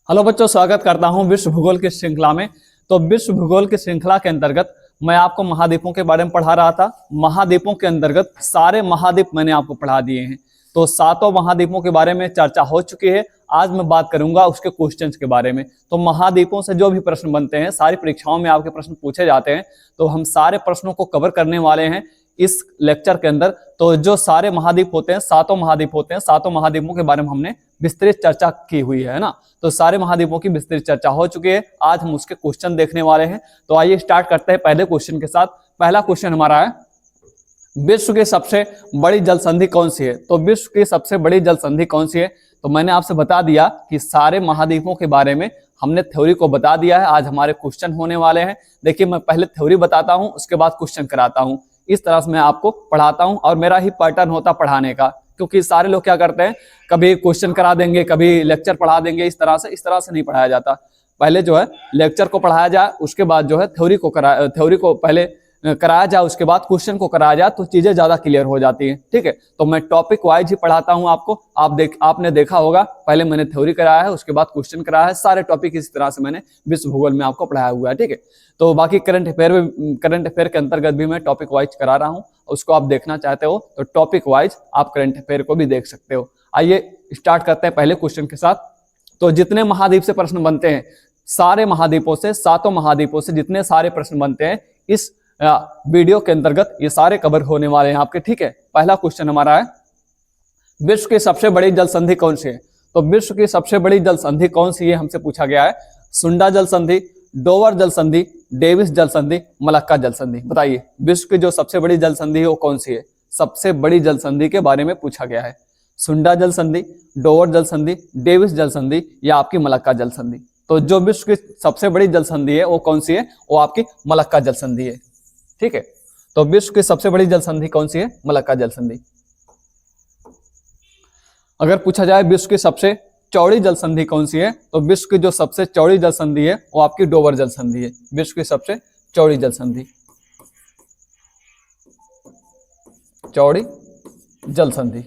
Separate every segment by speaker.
Speaker 1: Hello बच्चों, स्वागत करता हूं विश्व भूगोल की श्रृंखला में। तो विश्व भूगोल की श्रृंखला के अंतर्गत मैं आपको महाद्वीपों के बारे में पढ़ा रहा था। महाद्वीपों के अंतर्गत सारे महाद्वीप मैंने आपको पढ़ा दिए हैं। तो सातों महाद्वीपों के बारे में चर्चा हो चुकी है। आज मैं बात करूंगा उसके क्वेश्चंस के बारे में। तो महाद्वीपों से जो भी प्रश्न बनते हैं, सारी परीक्षाओं में आपके प्रश्न पूछे जाते हैं, तो हम सारे प्रश्नों को कवर करने वाले हैं इस लेक्चर के अंदर। तो जो सारे महाद्वीप होते हैं, सातों महाद्वीप होते हैं, सातों महाद्वीपों के बारे में हमने विस्तृत चर्चा की हुई है ना। तो सारे महाद्वीपों की विस्तृत चर्चा हो चुकी है। आज हम उसके क्वेश्चन देखने वाले हैं। तो आइए स्टार्ट करते हैं पहले क्वेश्चन के साथ। पहला क्वेश्चन हमारा है, विश्व की सबसे बड़ी जल संधि कौन सी है? तो विश्व की सबसे बड़ी जल संधि कौन सी है? तो मैंने आपसे बता दिया कि सारे महाद्वीपों के बारे में हमने थ्योरी को बता दिया है। आज हमारे क्वेश्चन होने वाले हैं। देखिए, मैं पहले थ्योरी बताता हूं, उसके बाद क्वेश्चन कराता हूं। इस तरह से मैं आपको पढ़ाता हूं और मेरा ही पैटर्न होता पढ़ाने का, क्योंकि सारे लोग क्या करते हैं, कभी क्वेश्चन करा देंगे, कभी लेक्चर पढ़ा देंगे। इस तरह से नहीं पढ़ाया जाता। पहले जो है लेक्चर को पढ़ाया जाए, उसके बाद जो है थ्योरी को पहले कराया जाए, उसके बाद क्वेश्चन को कराया जाए, तो चीजें ज्यादा क्लियर हो जाती हैं। ठीक है, तो मैं टॉपिक वाइज ही पढ़ाता हूं आपको। आपने देखा होगा, पहले मैंने थ्योरी कराया है, उसके बाद क्वेश्चन कराया है। सारे टॉपिक इस तरह से मैंने विश्व भूगोल में आपको पढ़ाया हुआ है। ठीक है, तो बाकी करंट अफेयर के अंतर्गत भी मैं टॉपिक वाइज करा रहा हूँ। उसको आप देखना चाहते हो तो टॉपिक वाइज आप करंट अफेयर को भी देख सकते हो। आइए स्टार्ट करते हैं पहले क्वेश्चन के साथ। तो जितने महाद्वीप से प्रश्न बनते हैं, सारे महाद्वीपों से, सातों महाद्वीपों से जितने सारे प्रश्न बनते हैं, इस वीडियो के अंतर्गत ये सारे कवर होने वाले हैं आपके। ठीक है, पहला क्वेश्चन हमारा है, विश्व की सबसे बड़ी जल संधि कौन सी है? तो विश्व की सबसे बड़ी जल संधि कौन सी है हमसे पूछा गया है। सुंडा जल संधि, डोवर जल संधि, डेविस जल संधि, मलक्का जल संधि। बताइए, विश्व की जो सबसे बड़ी जल संधि है वो कौन सी है? सबसे बड़ी जल संधि के बारे में पूछा गया है। सुंडा जल संधि, डोवर जल संधि, डेविस जल संधि या आपकी मलक्का जल संधि। तो जो विश्व की सबसे बड़ी जल संधि है वो कौन सी है? वो आपकी मलक्का जल संधि है। ठीक है, तो विश्व की सबसे बड़ी जल संधि कौन सी है? मलक्का जल संधि। अगर पूछा जाए विश्व की सबसे चौड़ी जल संधि कौन सी है, तो विश्व की जो सबसे चौड़ी जल संधि है वो आपकी डोवर जल संधि है। विश्व की सबसे चौड़ी जल संधि, चौड़ी जल संधि।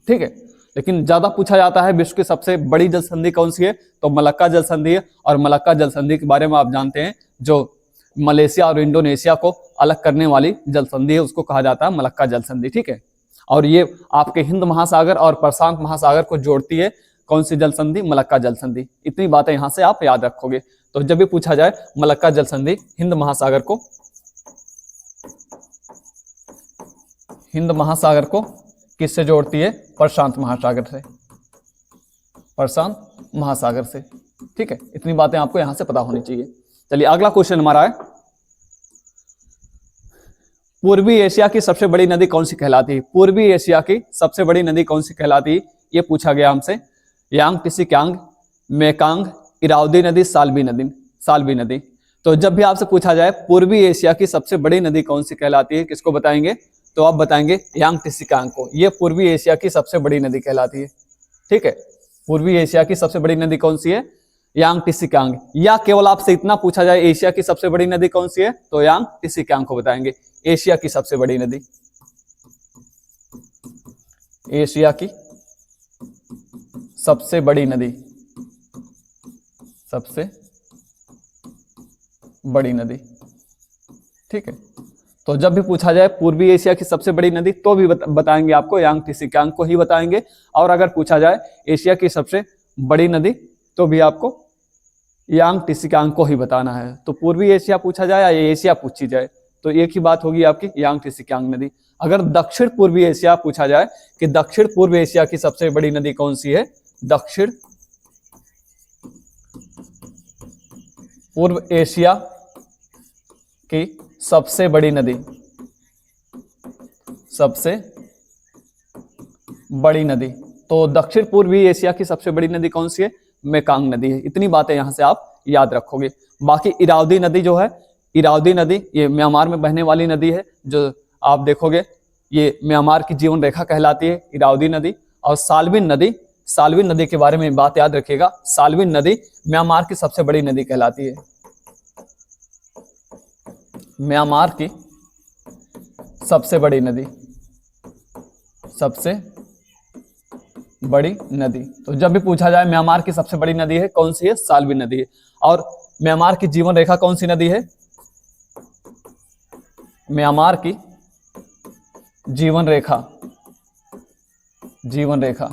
Speaker 1: ठीक है, लेकिन ज्यादा पूछा जाता है विश्व की सबसे बड़ी जल संधि कौन सी है, तो मलक्का जल संधि है। और मलक्का जल संधि के बारे में आप जानते हैं, जो मलेशिया और इंडोनेशिया को अलग करने वाली जल संधि है, उसको कहा जाता है मलक्का जल संधि। ठीक है, और ये आपके हिंद महासागर और प्रशांत महासागर को जोड़ती है। कौन सी जल संधि? मलक्का जल संधि। इतनी बातें यहां से आप याद रखोगे। तो जब भी पूछा जाए मलक्का जल संधि हिंद महासागर को किससे जोड़ती है? प्रशांत महासागर से, प्रशांत महासागर से। ठीक है, इतनी बातें आपको यहां से पता होनी चाहिए। चलिए, अगला क्वेश्चन हमारा है, पूर्वी एशिया की सबसे बड़ी नदी कौन सी कहलाती है? पूर्वी एशिया की सबसे बड़ी नदी कौन सी कहलाती है? ये पूछा गया हमसे। यांगत्से, मेकांग, इरावदी नदी, साल्वी नदी। तो जब भी आपसे पूछा जाए पूर्वी एशिया की सबसे बड़ी नदी कौन सी कहलाती है, किसको बताएंगे? तो आप बताएंगे यांगत्से को। ये पूर्वी एशिया की सबसे बड़ी नदी कहलाती है। ठीक है, पूर्वी एशिया की सबसे बड़ी नदी कौन सी है? यांगत्से। या केवल आपसे इतना पूछा जाए एशिया की सबसे बड़ी नदी कौन सी है, तो यांगत्से को बताएंगे। एशिया की सबसे बड़ी नदी, एशिया की सबसे बड़ी नदी, सबसे बड़ी नदी। ठीक है, तो जब भी पूछा जाए पूर्वी एशिया की सबसे बड़ी नदी, तो भी बताएंगे आपको यांगत्से को ही बताएंगे। और अगर पूछा जाए एशिया की सबसे बड़ी नदी, तो भी आपको यांगत्से को ही बताना है। तो पूर्वी एशिया पूछा जाए या एशिया पूछी जाए, तो एक ही बात होगी आपकी, यांगत्से नदी। अगर दक्षिण पूर्वी एशिया पूछा जाए कि दक्षिण पूर्व एशिया की सबसे बड़ी नदी कौन सी है, दक्षिण पूर्व एशिया की सबसे बड़ी नदी, सबसे बड़ी नदी, तो दक्षिण पूर्वी एशिया की सबसे बड़ी नदी कौन सी है? मेकांग नदी है। इतनी बातें यहां से आप याद रखोगे। बाकी इरावदी नदी जो है, इरावदी नदी ये म्यांमार में बहने वाली नदी है, जो आप देखोगे ये म्यांमार की जीवन रेखा कहलाती है, इरावदी नदी। और साल्विन नदी के बारे में बात याद रखिएगा। साल्विन नदी म्यांमार की सबसे बड़ी नदी कहलाती है। म्यांमार की सबसे बड़ी नदी, सबसे बड़ी नदी। तो जब भी पूछा जाए म्यांमार की सबसे बड़ी नदी है कौन सी है, साल्वी नदी है। और म्यांमार की जीवन रेखा कौन सी नदी है, म्यांमार की जीवन रेखा, जीवन रेखा,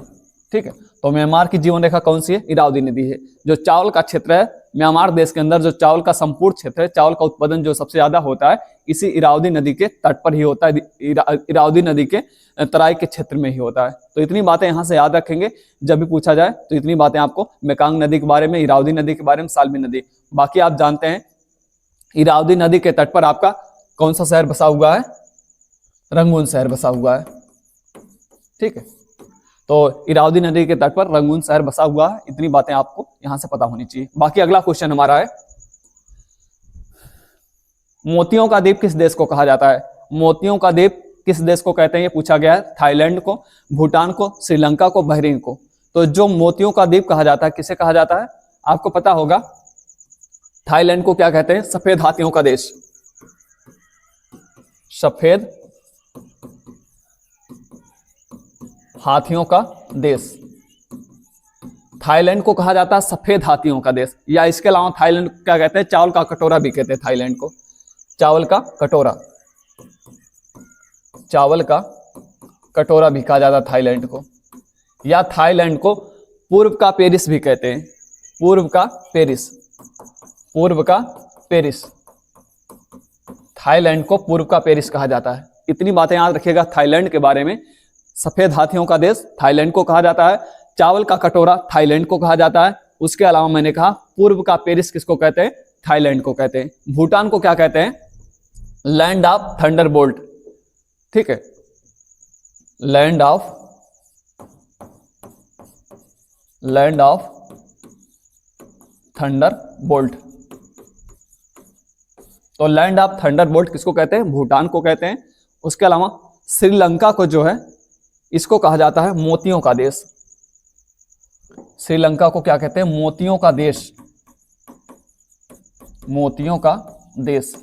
Speaker 1: ठीक है। तो म्यांमार की जीवन रेखा कौन सी है, इरावदी नदी है। जो चावल का क्षेत्र है म्यांमार देश के अंदर, जो चावल का संपूर्ण क्षेत्र है, चावल का उत्पादन जो सबसे ज्यादा होता है इसी इरावदी नदी के तट पर ही होता है, इरावदी नदी के तराई के क्षेत्र में ही होता है। तो इतनी बातें यहाँ से याद रखेंगे जब भी पूछा जाए, तो इतनी बातें आपको मेकांग नदी के बारे में, इरावदी नदी के बारे में, साल्वी नदी। बाकी आप जानते हैं इरावदी नदी के तट पर आपका कौन सा शहर बसा हुआ है, रंगून शहर बसा हुआ है, ठीक है। तो इरावदी नदी के तट पर रंगून शहर बसा हुआ है। इतनी बातें आपको यहां से पता होनी चाहिए। बाकी अगला क्वेश्चन हमारा है, मोतियों का द्वीप किस देश को कहा जाता है, मोतियों का द्वीप किस देश को कहते हैं, ये पूछा गया है। थाईलैंड को, भूटान को, श्रीलंका को, बहरीन को। तो जो मोतियों का द्वीप कहा जाता है किसे कहा जाता है, आपको पता होगा। थाईलैंड को क्या कहते हैं, सफेद हाथियों का देश, सफेद हाथियों का देश। थाईलैंड को कहा जाता है सफेद हाथियों का देश। या इसके अलावा थाईलैंड को क्या कहते हैं, चावल का कटोरा भी कहते हैं थाईलैंड को, चावल का कटोरा, चावल का कटोरा भी कहा जाता है थाईलैंड को। या थाईलैंड को पूर्व का पेरिस भी कहते हैं, पूर्व का पेरिस, पूर्व का पेरिस। थाईलैंड को पूर्व का पेरिस कहा जाता है। इतनी बातें याद रखिएगा थाईलैंड के बारे में। सफेद हाथियों का देश थाईलैंड को कहा जाता है, चावल का कटोरा थाईलैंड को कहा जाता है। उसके अलावा मैंने कहा पूर्व का पेरिस किसको कहते हैं, थाईलैंड को कहते हैं। भूटान को क्या कहते हैं, लैंड ऑफ थंडरबोल्ट, ठीक है, लैंड ऑफ थंडरबोल्ट। तो लैंड ऑफ थंडरबोल्ट किसको कहते हैं, भूटान को कहते हैं। उसके अलावा श्रीलंका को जो है इसको कहा जाता है मोतियों का देश। श्रीलंका को क्या कहते हैं, मोतियों का देश, मोतियों का देश।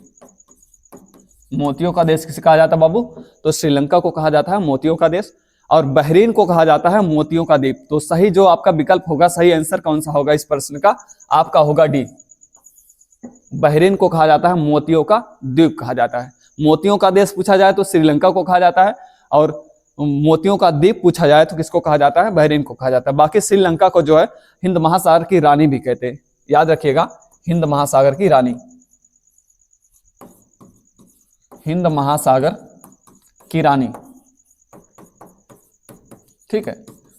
Speaker 1: मोतियों का देश किसे कहा जाता है बाबू, तो श्रीलंका को कहा जाता है मोतियों का देश। और बहरीन को कहा जाता है मोतियों का द्वीप। तो सही जो आपका विकल्प होगा, सही आंसर कौन सा होगा इस प्रश्न का, आपका होगा डी। बहरीन को कहा जाता है मोतियों का द्वीप कहा जाता है। मोतियों का देश पूछा जाए तो श्रीलंका को कहा जाता है, और मोतियों का द्वीप पूछा जाए तो किसको कहा जाता है, बहरीन को कहा जाता है। बाकी श्रीलंका को जो है हिंद महासागर की रानी भी कहते हैं, याद रखिएगा, हिंद महासागर की रानी, हिंद महासागर की रानी, ठीक है।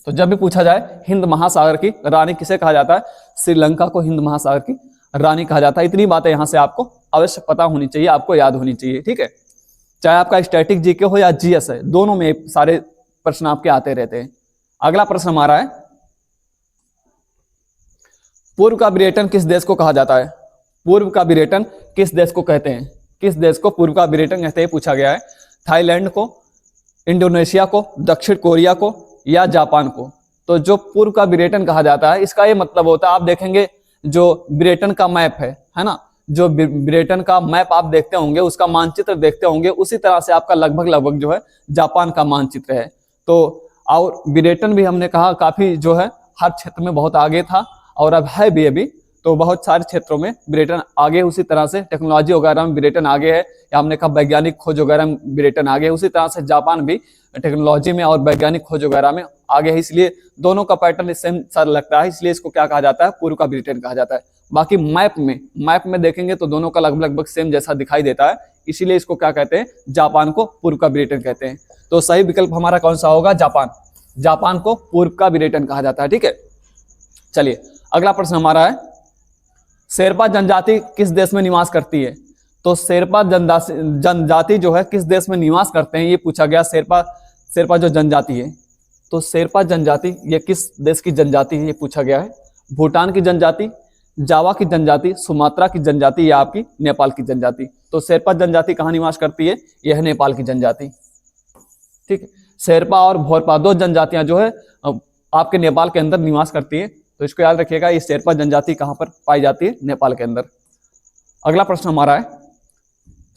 Speaker 1: तो जब भी पूछा जाए हिंद महासागर की रानी किसे कहा जाता है, श्रीलंका को हिंद महासागर की रानी कहा जाता है। इतनी बातें यहां से आपको अवश्य पता होनी चाहिए, आपको याद होनी चाहिए, ठीक है। चाहे आपका स्टैटिक जीके हो या जीएस है, दोनों में सारे प्रश्न आपके आते रहते हैं। अगला प्रश्न हमारा है, पूर्व का ब्रिटेन किस देश को कहा जाता है, पूर्व का ब्रिटेन किस देश को कहते हैं, किस देश को पूर्व का ब्रिटेन कहते हैं, पूछा गया है। थाईलैंड को, इंडोनेशिया को, दक्षिण कोरिया को, या जापान को। तो जो पूर्व का ब्रिटेन कहा जाता है, इसका ये मतलब होता है, आप देखेंगे जो ब्रिटेन का मैप है ना, जो ब्रिटेन का मैप आप देखते होंगे, उसका मानचित्र देखते होंगे, उसी तरह से आपका लगभग जो है जापान का मानचित्र है। तो और ब्रिटेन भी हमने कहा काफी जो है हर क्षेत्र में बहुत आगे था, और अब है भी अभी, तो बहुत सारे क्षेत्रों में ब्रिटेन आगे, उसी तरह से टेक्नोलॉजी वगैरह में ब्रिटेन आगे है, या हमने कहा वैज्ञानिक खोज वगैरह में ब्रिटेन आगे है, उसी तरह से जापान भी टेक्नोलॉजी में और वैज्ञानिक खोज वगैरह में आगे है। इसलिए दोनों का पैटर्न सेम सा लगता है, इसलिए इसको क्या कहा जाता है, पूर्व का ब्रिटेन कहा जाता है। बाकी मैप में देखेंगे तो दोनों का लगभग सेम जैसा दिखाई देता है, इसीलिए इसको क्या कहते हैं, जापान को पूर्व का ब्रिटेन कहते हैं। तो सही विकल्प हमारा कौन सा होगा, जापान। जापान को पूर्व का ब्रिटेन कहा जाता है, ठीक है। चलिए अगला प्रश्न हमारा है, शेरपा जनजाति किस देश में निवास करती है। तो शेरपा जनजाति जो है किस देश में निवास करते हैं, ये पूछा गया। शेरपा जो जनजाति है, तो शेरपा जनजाति ये किस देश की जनजाति है, ये पूछा गया है। भूटान की जनजाति, जावा की जनजाति, सुमात्रा की जनजाति, या आपकी नेपाल की जनजाति। तो शेरपा जनजाति कहाँ निवास करती है, यह है नेपाल की जनजाति, ठीक है। शेरपा और भोरपा दो जनजातियां जो है आपके नेपाल के अंदर निवास करती है। तो इसको याद रखिएगा, ये शेरपा जनजाति कहाँ पर पाई जाती है, नेपाल के अंदर। अगला प्रश्न हमारा है,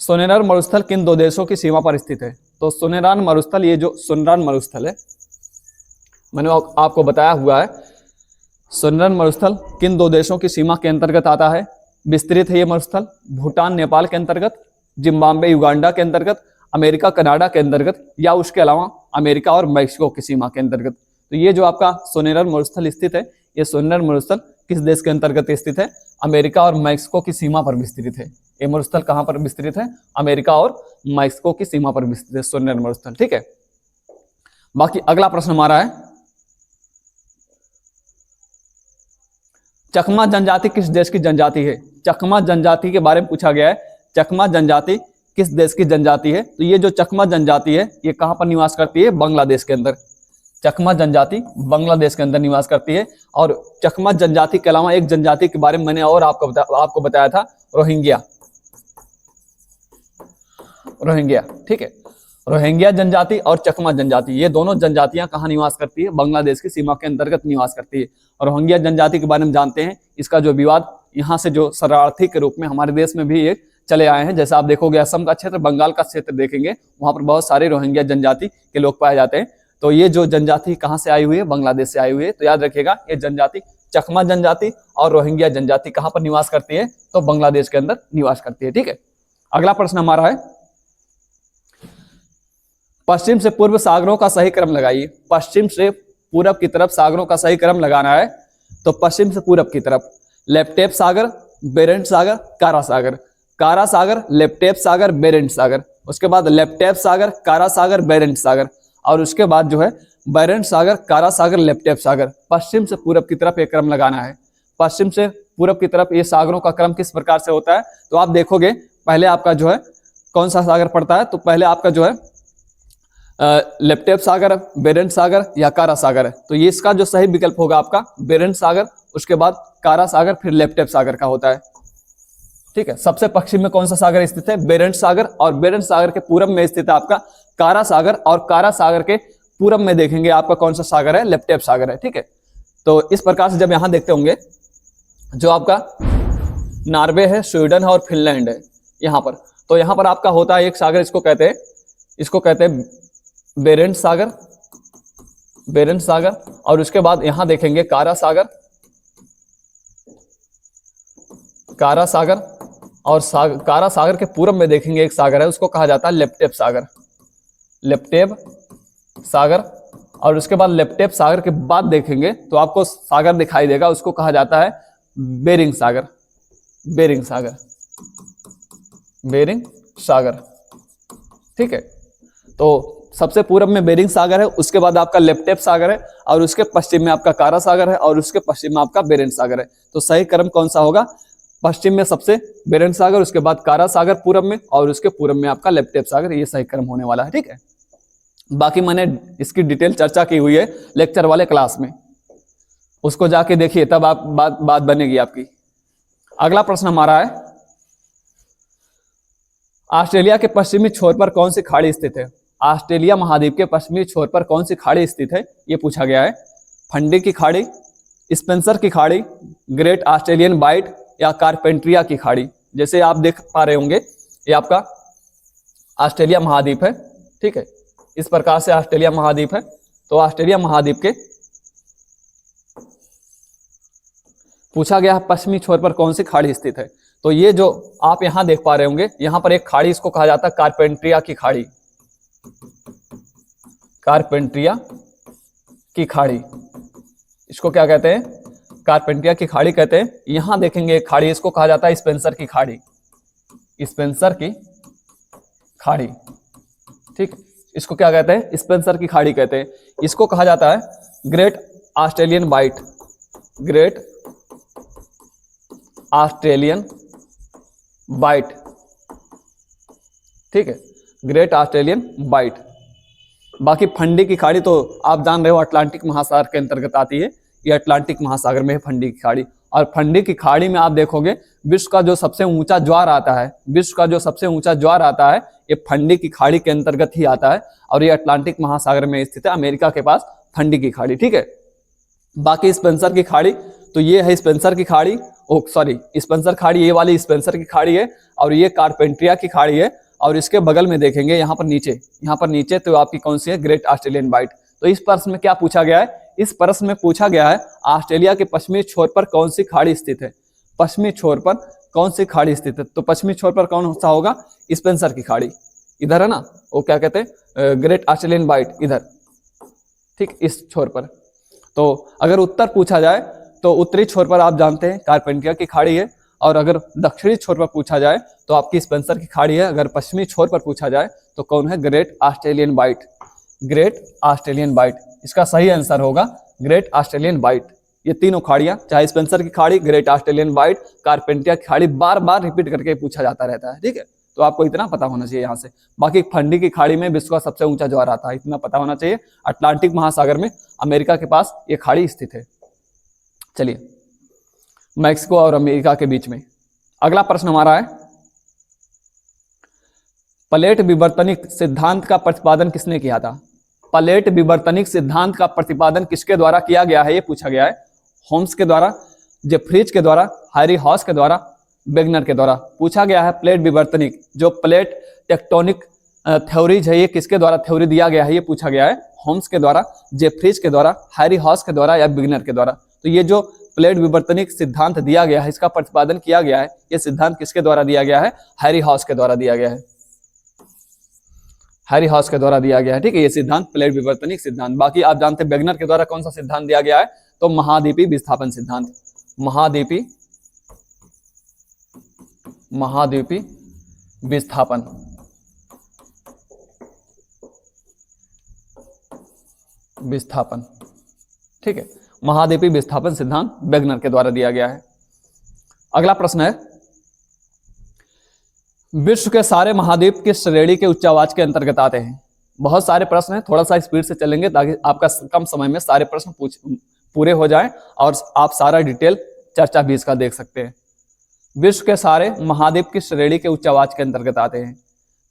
Speaker 1: सोनेरान मरुस्थल किन दो देशों की सीमा पर स्थित है। तो सोनेरान मरुस्थल, ये जो सोनेरान मरुस्थल है, मैंने आपको बताया हुआ है। सुनरन मरुस्थल किन दो देशों की सीमा के अंतर्गत आता है? विस्तृत है ये मरुस्थल भूटान नेपाल के अंतर्गत, जिम्बाब्वे युगांडा के अंतर्गत, अमेरिका कनाडा के अंतर्गत, या उसके अलावा अमेरिका और मैक्सिको की सीमा के अंतर्गत। तो ये जो आपका सुनहरन मरुस्थल स्थित है, ये सुनहरन मरुस्थल किस देश के अंतर्गत स्थित है? अमेरिका और मैक्सिको की सीमा पर विस्तृत है। ये मरुस्थल कहां पर विस्तृत है? अमेरिका और मैक्सिको की सीमा पर विस्तृत है सुनहरन मरुस्थल। ठीक है, बाकी अगला प्रश्न हमारा है, चकमा जनजाति किस देश की जनजाति है? चकमा जनजाति के बारे में पूछा गया है। चकमा जनजाति किस देश की जनजाति है? तो ये जो चकमा जनजाति है ये कहां पर निवास करती है? बांग्लादेश के अंदर। चकमा जनजाति बांग्लादेश के अंदर निवास करती है। और चकमा जनजाति के अलावा एक जनजाति के बारे में मैंने और आपको बताया था, रोहिंग्या। रोहिंग्या, ठीक है, रोहिंग्या जनजाति और चकमा जनजाति, ये दोनों जनजातियां कहां निवास करती है? बांग्लादेश की सीमा के अंतर्गत निवास करती है। और रोहिंग्या जनजाति के बारे में जानते हैं, इसका जो विवाद यहाँ से जो शरणार्थी के रूप में हमारे देश में भी एक चले आए हैं। जैसे आप देखोगे असम का क्षेत्र, बंगाल का क्षेत्र देखेंगे, वहां पर बहुत सारे रोहिंग्या जनजाति के लोग पाए जाते हैं। तो ये जो जनजाति कहाँ से आई हुई है? बांग्लादेश से आई हुई है। तो याद रखिएगा, ये जनजाति चकमा जनजाति और रोहिंग्या जनजाति कहाँ पर निवास करती है? तो बांग्लादेश के अंदर निवास करती है। ठीक है, अगला प्रश्न हमारा है, पश्चिम से पूर्व सागरों का सही क्रम लगाइए। पश्चिम से पूरब की तरफ सागरों का सही क्रम लगाना है। तो पश्चिम से पूरब की तरफ लेप्टेप सागर, बेरेंट सागर, कारा सागर। कारा सागर, लेप्टेप सागर, बेरेंट सागर। उसके बाद लेप्टेप सागर, कारा सागर, बेरेंट सागर। और उसके बाद जो है बेरेंट सागर, कारा सागर, लेप्टेप सागर। पश्चिम से पूरब की तरफ एक क्रम लगाना है। पश्चिम से पूरब की तरफ ये सागरों का क्रम किस प्रकार से होता है? तो आप देखोगे पहले आपका जो है कौन सा सागर पड़ता है? तो पहले आपका जो है लेप्टेप सागर, बेरेंट सागर या कारा सागर है। तो ये इसका जो सही विकल्प होगा आपका बेरेंट सागर, उसके बाद कारा सागर, फिर लेप्टेप सागर का होता है। ठीक है, सबसे पश्चिम में कौन सा सागर स्थित है? बेरेंट सागर। और बेरेंट सागर के पूरब में स्थित है आपका कारा सागर। और कारा सागर के पूरब में देखेंगे आपका कौन सा सागर है? लेप्टेप सागर है। ठीक है, तो इस प्रकार से जब यहां देखते होंगे, जो आपका नॉर्वे है, स्वीडन है और फिनलैंड है यहां पर, तो यहां पर आपका होता है एक सागर, इसको कहते हैं बेरेंट सागर, बेरेंट सागर। और उसके बाद यहां देखेंगे कारा सागर, कारा सागर। और कारा सागर के पूरब में देखेंगे एक सागर है, उसको कहा जाता है लेप्टेप सागर, लेप्टेप सागर। और उसके बाद लेप्टेप सागर के बाद देखेंगे तो आपको सागर दिखाई देगा, उसको कहा जाता है बेरिंग सागर, बेरिंग सागर, बेरिंग सागर। ठीक है, तो सबसे पूरब में बेरिंग सागर है, उसके बाद आपका लेप्टेप सागर है, और उसके पश्चिम में आपका कारा सागर है, और उसके पश्चिम में आपका बेरेंट सागर है। तो सही क्रम कौन सा होगा? पश्चिम में सबसे बेरेंट सागर, उसके बाद कारा सागर पूरब में, और उसके पूरब में आपका लेप्टेप सागर। ये सही क्रम होने वाला है। ठीक है, बाकी मैंने इसकी डिटेल चर्चा की हुई है लेक्चर वाले क्लास में, उसको जाके देखिए, तब आप बात बनेगी आपकी। अगला प्रश्न हमारा है, ऑस्ट्रेलिया के पश्चिमी छोर पर कौन सी खाड़ी स्थित है? ऑस्ट्रेलिया महाद्वीप के पश्चिमी छोर पर कौन सी खाड़ी स्थित है? ये पूछा गया है। फंडी की खाड़ी, स्पेंसर की खाड़ी, ग्रेट ऑस्ट्रेलियन बाइट या कारपेंट्रिया की खाड़ी। जैसे आप देख पा रहे होंगे, ये आपका ऑस्ट्रेलिया महाद्वीप है। ठीक है, इस प्रकार से ऑस्ट्रेलिया महाद्वीप है। तो ऑस्ट्रेलिया महाद्वीप के पूछा गया पश्चिमी छोर पर कौन सी खाड़ी स्थित है? तो ये जो आप यहां देख पा रहे होंगे, यहां पर एक खाड़ी, इसको कहा जाता है कारपेंट्रिया की खाड़ी, कारपेंट्रिया की खाड़ी। इसको क्या कहते हैं? कारपेंट्रिया की खाड़ी कहते हैं। यहां देखेंगे एक खाड़ी, इसको कहा जाता है स्पेंसर की खाड़ी, स्पेंसर की खाड़ी। ठीक, इसको क्या कहते हैं? स्पेंसर की खाड़ी कहते हैं। इसको कहा जाता है great Australian bite, great Australian Bight. ठीक है, ग्रेट ऑस्ट्रेलियन बाइट। बाकी फंडी की खाड़ी तो आप जान रहे हो अटलांटिक महासागर के अंतर्गत आती है, ये अटलांटिक महासागर में है फंडी की खाड़ी। और फंडी की खाड़ी में आप देखोगे विश्व का जो सबसे ऊंचा ज्वार आता है, विश्व का जो सबसे ऊंचा ज्वार आता है, ये फंडी की खाड़ी के अंतर्गत ही आता है। और ये अटलांटिक महासागर में स्थित है, अमेरिका के पास फंडी की खाड़ी। ठीक है, बाकी स्पेंसर की खाड़ी, तो ये है स्पेंसर की खाड़ी, स्पेंसर खाड़ी, ये वाली स्पेंसर की खाड़ी है। और ये कारपेंट्रिया की खाड़ी है। और इसके बगल में देखेंगे यहाँ पर नीचे तो आपकी कौन सी है? Great Australian bight. तो इस प्रश्न में क्या पूछा गया है? इस प्रश्न में पूछा गया है ऑस्ट्रेलिया के पश्चिमी छोर पर कौन सी खाड़ी स्थित है? पश्चिमी छोर पर कौन सी खाड़ी स्थित है? तो पश्चिमी छोर पर कौन सा होगा? स्पेंसर की खाड़ी, इधर है ना, वो क्या कहते हैं, ग्रेट ऑस्ट्रेलियन बाइट, इधर, ठीक, इस छोर पर। तो अगर उत्तर पूछा जाए तो उत्तरी छोर पर आप जानते हैं कारपेंटिया की खाड़ी है, और अगर दक्षिणी छोर पर पूछा जाए तो आपकी स्पेंसर की खाड़ी है। अगर पश्चिमी छोर पर पूछा जाए तो कौन है? Great Australian bite, great Australian bight. इसका सही आंसर होगा ग्रेट ऑस्ट्रेलियन बाइट। ये तीनों खाड़ियां, चाहे स्पेंसर की खाड़ी, ग्रेट ऑस्ट्रेलियन बाइट, कारपेंटिया की खाड़ी, बार बार रिपीट करके पूछा जाता रहता है, ठीक है। तो आपको इतना पता होना चाहिए यहाँ से। बाकी फंडी की खाड़ी में विश्व का सबसे ऊंचा ज्वार आता है, इतना पता होना चाहिए। अटलांटिक महासागर में अमेरिका के पास ये खाड़ी स्थित है। चलिए, मैक्सिको और अमेरिका के बीच में अगला प्रश्न हमारा है, प्लेट विवर्तनिक सिद्धांत का प्रतिपादन किसने किया था? प्लेट विवर्तनिक सिद्धांत का प्रतिपादन किसके द्वारा किया गया है? ये पूछा गया है। होम्स के द्वारा, जेफ्रीज के द्वारा, हैरी हॉस के द्वारा, वेगनर के द्वारा पूछा गया है। प्लेट विवर्तनिक जो प्लेट टेक्टोनिक थ्योरीज है, ये किसके द्वारा थ्योरी दिया गया है? ये पूछा गया है। होम्स के द्वारा, जेफ्रीज के द्वारा, हैरी हॉस के द्वारा या वेगनर के द्वारा। तो ये जो प्लेट विवर्तनिक सिद्धांत दिया गया है, इसका प्रतिपादन किया गया है, ये सिद्धांत किसके द्वारा दिया गया है? हैरी हॉस के द्वारा दिया गया है, हैरी हॉस के द्वारा दिया गया है, ठीक है, ये सिद्धांत प्लेट विवर्तनिक सिद्धांत। बाकी आप जानते हैं वेगनर के द्वारा कौन सा सिद्धांत दिया गया है? तो महाद्वीपीय विस्थापन सिद्धांत, महाद्वीपीय विस्थापन, ठीक है, महाद्वीपीय विस्थापन सिद्धांत वेगनर के द्वारा दिया गया है। अगला प्रश्न है, विश्व के सारे महाद्वीप किस श्रेणी के उच्च आवाज के अंतर्गत आते हैं? बहुत सारे प्रश्न हैं, थोड़ा सा स्पीड से चलेंगे ताकि आपका कम समय में सारे प्रश्न पूरे हो जाएं और आप सारा डिटेल चर्चा भी इसका देख सकते हैं। विश्व के सारे महाद्वीप किस श्रेणी के उच्च आवाज के अंतर्गत आते हैं?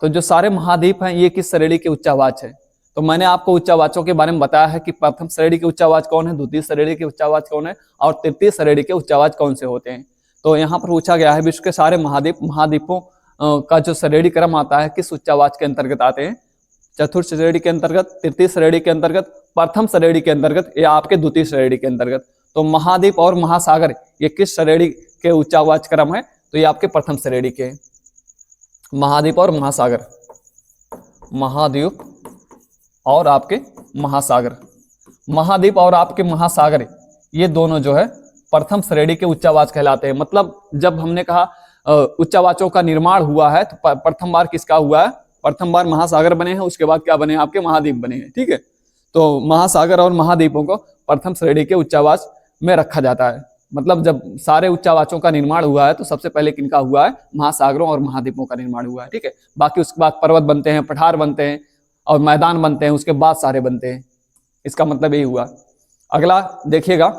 Speaker 1: तो जो सारे महाद्वीप हैं ये किस श्रेणी के उच्च आवाज है? तो मैंने आपको उच्च आवाजों के बारे में बताया है कि प्रथम श्रेणी के उच्च आवाज कौन है, द्वितीय श्रेणी के उच्च आवाज कौन है और तृतीय श्रेणी के उच्च आवाज कौन से होते हैं। तो यहाँ पर पूछा गया है विश्व के सारे महाद्वीपों का जो श्रेणी क्रम आता है किस उच्च आवाज के अंतर्गत आते हैं? चतुर्थ श्रेणी के अंतर्गत, तृतीय श्रेणी के अंतर्गत, प्रथम श्रेणी के अंतर्गत या आपके द्वितीय श्रेणी के अंतर्गत। तो महाद्वीप और महासागर ये किस श्रेणी के उच्च आवाज क्रम है? तो ये आपके प्रथम श्रेणी के। महाद्वीप और महासागर, महाद्वीप और आपके महासागर, महाद्वीप और आपके महासागर ये दोनों जो है प्रथम श्रेणी के उच्च आवाज कहलाते हैं। मतलब जब हमने कहा उच्च आवाजों का निर्माण हुआ है तो प्रथम बार किसका हुआ है? प्रथम बार महासागर बने हैं, उसके बाद क्या बने हैं? आपके महाद्वीप बने हैं, ठीक है। तो महासागर और महाद्वीपों को प्रथम श्रेणी के उच्च आवाज में रखा जाता है। मतलब जब सारे उच्च आवाजों का निर्माण हुआ है तो सबसे पहले किनका हुआ है? महासागरों और महाद्वीपों का निर्माण हुआ है, ठीक है। बाकी उसके बाद पर्वत बनते हैं, पठार बनते हैं और मैदान बनते हैं, उसके बाद सारे बनते हैं। इसका मतलब यही हुआ। अगला देखिएगा,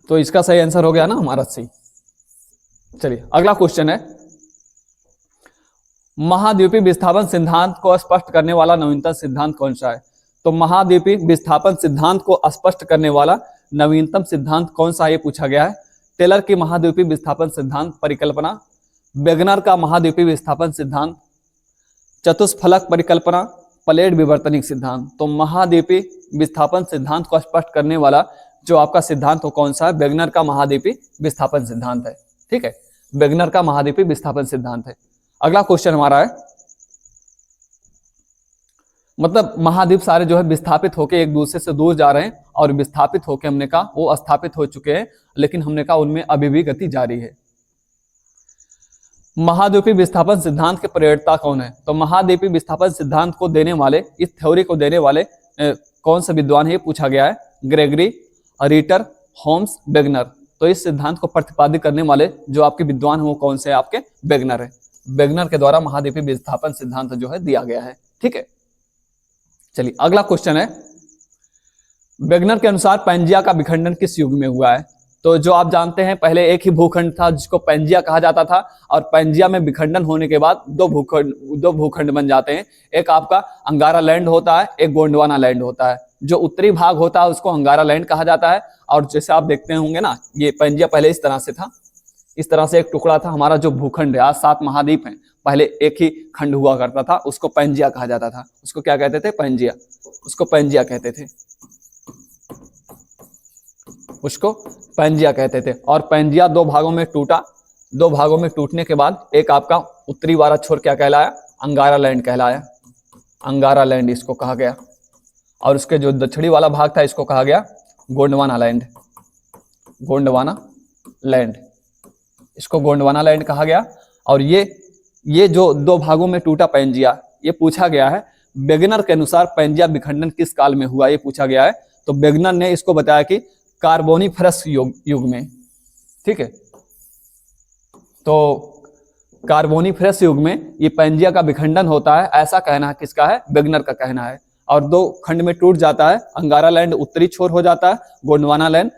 Speaker 1: तो इसका सही आंसर हो गया ना हमारा सी। चलिए अगला क्वेश्चन है, महाद्वीपीय विस्थापन सिद्धांत को स्पष्ट करने वाला नवीनतम सिद्धांत कौन सा है? तो महाद्वीपीय विस्थापन सिद्धांत को स्पष्ट करने वाला नवीनतम सिद्धांत कौन सा है? ये पूछा गया है। टेलर की महाद्वीपीय विस्थापन सिद्धांत परिकल्पना, वेगनर का महाद्वीपीय विस्थापन सिद्धांत, चतुष्फलक परिकल्पना, प्लेट विवर्तनिक सिद्धांत। तो महाद्वीपीय विस्थापन सिद्धांत को स्पष्ट करने वाला जो आपका सिद्धांत हो कौन सा है? वेगनर का महाद्वीपीय विस्थापन सिद्धांत है, ठीक है, वेगनर का महाद्वीपीय विस्थापन सिद्धांत है। अगला क्वेश्चन हमारा है, मतलब महाद्वीप सारे जो है विस्थापित होकर एक दूसरे से दूर जा रहे हैं और विस्थापित होकर हमने कहा वो स्थापित हो चुके हैं, लेकिन हमने कहा उनमें अभी भी गति जारी है। महाद्वीपीय विस्थापन सिद्धांत के प्रणेता कौन है? तो महाद्वीपीय विस्थापन सिद्धांत को देने वाले, इस थ्योरी को देने वाले कौन से विद्वान है? ये पूछा गया है। Gregory, Ritter, Holmes, Wegener. तो इस सिद्धांत को प्रतिपादित करने वाले जो आपके विद्वान हैं वो कौन से? आपके वेगनर है। वेगनर के द्वारा महाद्वीपीय विस्थापन सिद्धांत जो है दिया गया है, ठीक है। चलिए अगला क्वेश्चन है, वेगनर के अनुसार पैंजिया का विखंडन किस युग में हुआ है? तो जो आप जानते हैं पहले एक ही भूखंड था जिसको पैंजिया कहा जाता था, और पैंजिया में विखंडन होने के बाद दो भूखंड बन जाते हैं। एक आपका अंगारा लैंड होता है, एक गोंडवाना लैंड होता है। जो उत्तरी भाग होता है उसको अंगारा लैंड कहा जाता है, और जैसे आप देखते होंगे ना, ये पैंजिया पहले इस तरह से था, इस तरह से एक टुकड़ा था। हमारा जो भूखंड है, आज 7 महाद्वीप हैं, पहले एक ही खंड हुआ करता था, उसको पैंजिया कहा जाता था। उसको क्या कहते थे? पैंजिया। उसको पैंजिया कहते थे, उसको पैंजिया कहते थे। और पैंजिया दो भागों में टूटा। दो भागों में टूटने के बाद एक आपका उत्तरी वाला छोर क्या कहलाया? अंगारा लैंड कहलाया। अंगारा लैंड इसको कहा गया। और उसके जो दक्षिणी वाला भाग था इसको कहा गया गोंडवाना लैंड। गोंडवाना लैंड, इसको गोंडवाना लैंड कहा गया। और ये जो दो भागों में टूटा पैंजिया, ये पूछा गया है वेगनर के अनुसार पैंजिया विखंडन किस काल में हुआ, ये पूछा गया है। तो वेगनर ने इसको बताया कि कार्बोनिफरस युग में। ठीक है, तो कार्बोनिफरस युग में ये पैंजिया का विखंडन होता है, ऐसा कहना है किसका है? वेगनर का कहना है। और दो खंड में टूट जाता है। अंगारा लैंड उत्तरी छोर हो जाता है, गोंडवाना लैंड